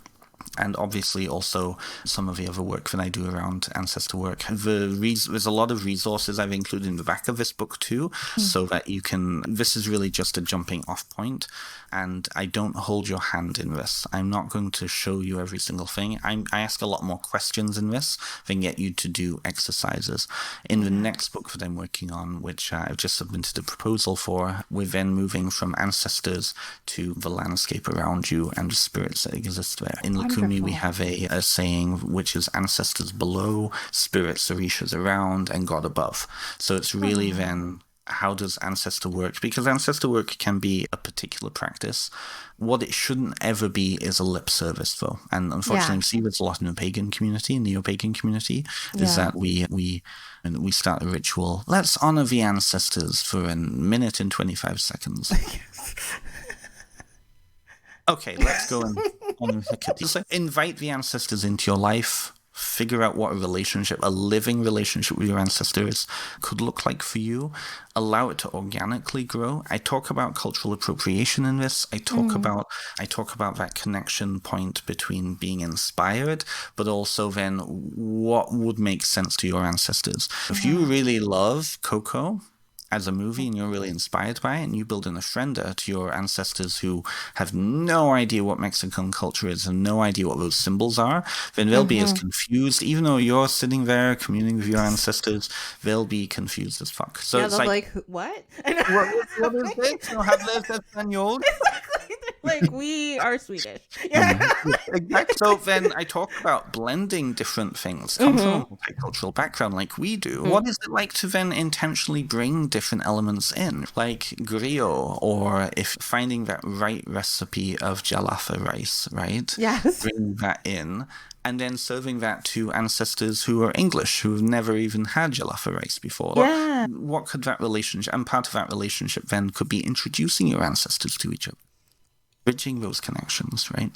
And obviously also some of the other work that I do around ancestor work. There's a lot of resources I've included in the back of this book too, so that you can, this is really just a jumping off point, and I don't hold your hand in this. I'm not going to show you every single thing. I ask a lot more questions in this than get you to do exercises. In the next book that I'm working on, which I've just submitted a proposal for, we're then moving from ancestors to the landscape around you and the spirits that exist there. In Lakumi, we have a saying which is ancestors below, spirits, orishas around, and God above. So it's really then, how does ancestor work? Because ancestor work can be a particular practice. What it shouldn't ever be is a lip service, though. And unfortunately, we see there's a lot in the pagan community, neo-pagan community, is that we start a ritual. Let's honor the ancestors for a minute and 25 seconds. Okay, let's go and invite the ancestors into your life. Figure out what a living relationship with your ancestors could look like for you. Allow it to organically grow. I talk about cultural appropriation in this. I talk about that connection point between being inspired, but also then what would make sense to your ancestors. If you really love Coco as a movie and you're really inspired by it, and you build an ofrenda to your ancestors who have no idea what Mexican culture is and no idea what those symbols are, then they'll be as confused. Even though you're sitting there communing with your ancestors, they'll be confused as fuck. So it's like what? What is this? No hablas español? Like, we are Swedish. Exactly. So then I talk about blending different things, come from a multicultural background like we do. What is it like to then intentionally bring different elements in, like griot, or if finding that right recipe of jalafa rice, right? Yes. Bring that in. And then serving that to ancestors who are English, who have never even had jalafa rice before. Yeah. What could that relationship, and part of that relationship then could be introducing your ancestors to each other, bridging those connections, right?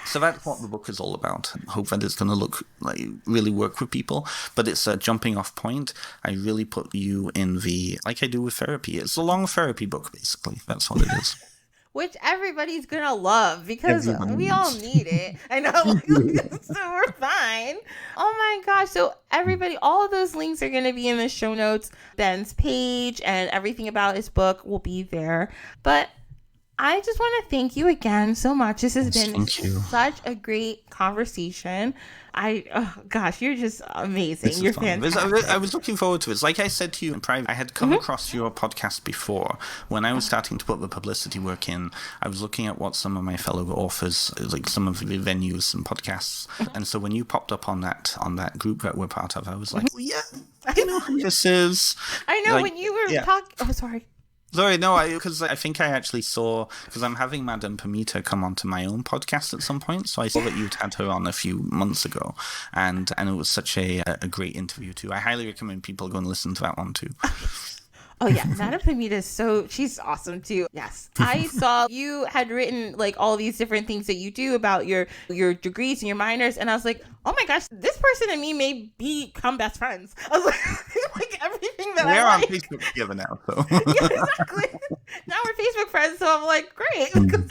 So that's what the book is all about. I hope that it's going to really work with people, but it's a jumping off point. I really put you in like I do with therapy. It's a long therapy book, basically. That's what it is. which everybody's gonna love because we all need it. I know, so we're fine. Oh my gosh. So everybody, all of those links are gonna be in the show notes. Ben's page and everything about his book will be there. But I just want to thank you again so much. This has been such a great conversation. Gosh, you're just amazing. You're fantastic. I was looking forward to it. Like I said to you in private, I had come across your podcast before. When I was starting to put the publicity work in, I was looking at what some of my fellow authors, like some of the venues and podcasts. And so when you popped up on that group that we're part of, I was like, well, yeah, I know who this is. I know, like, when you were talking. Oh, sorry. Sorry, no, because I think I actually saw, because I'm having Madame Pamita come onto my own podcast at some point, so I saw that you'd had her on a few months ago, and it was such a great interview too. I highly recommend people go and listen to that one too. Oh yeah, Madame Pamita she's awesome too. Yes. I saw you had written like all these different things that you do about your degrees and your minors, and I was like, oh my gosh, this person and me may become best friends. I was like everything that we're on Facebook together now, so yeah, exactly. Now we're Facebook friends, so I'm like, great.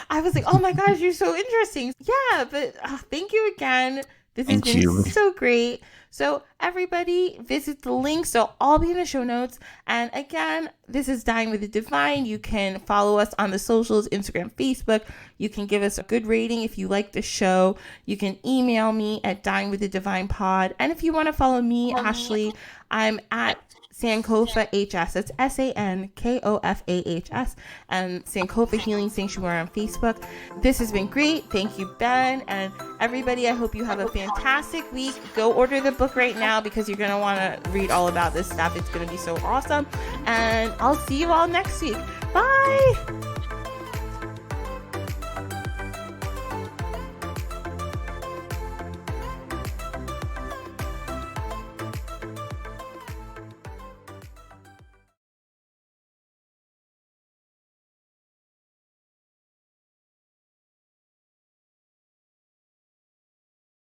I was like, oh my gosh, you're so interesting. Yeah, but thank you again. This has been so great. So everybody visit the links. They'll all be in the show notes. And again, this is Dine with the Divine. You can follow us on the socials, Instagram, Facebook. You can give us a good rating if you like the show. You can email me at dinewiththedivinepod. And if you want to follow me, Ashley, I'm at Sankofa HS. It's SANKOFAHS, and Sankofa Healing Sanctuary on Facebook. This has been great. Thank you, Ben, and everybody. I hope you have a fantastic week. Go order the book right now because you're going to want to read all about this stuff. It's going to be so awesome. And I'll see you all next week. Bye.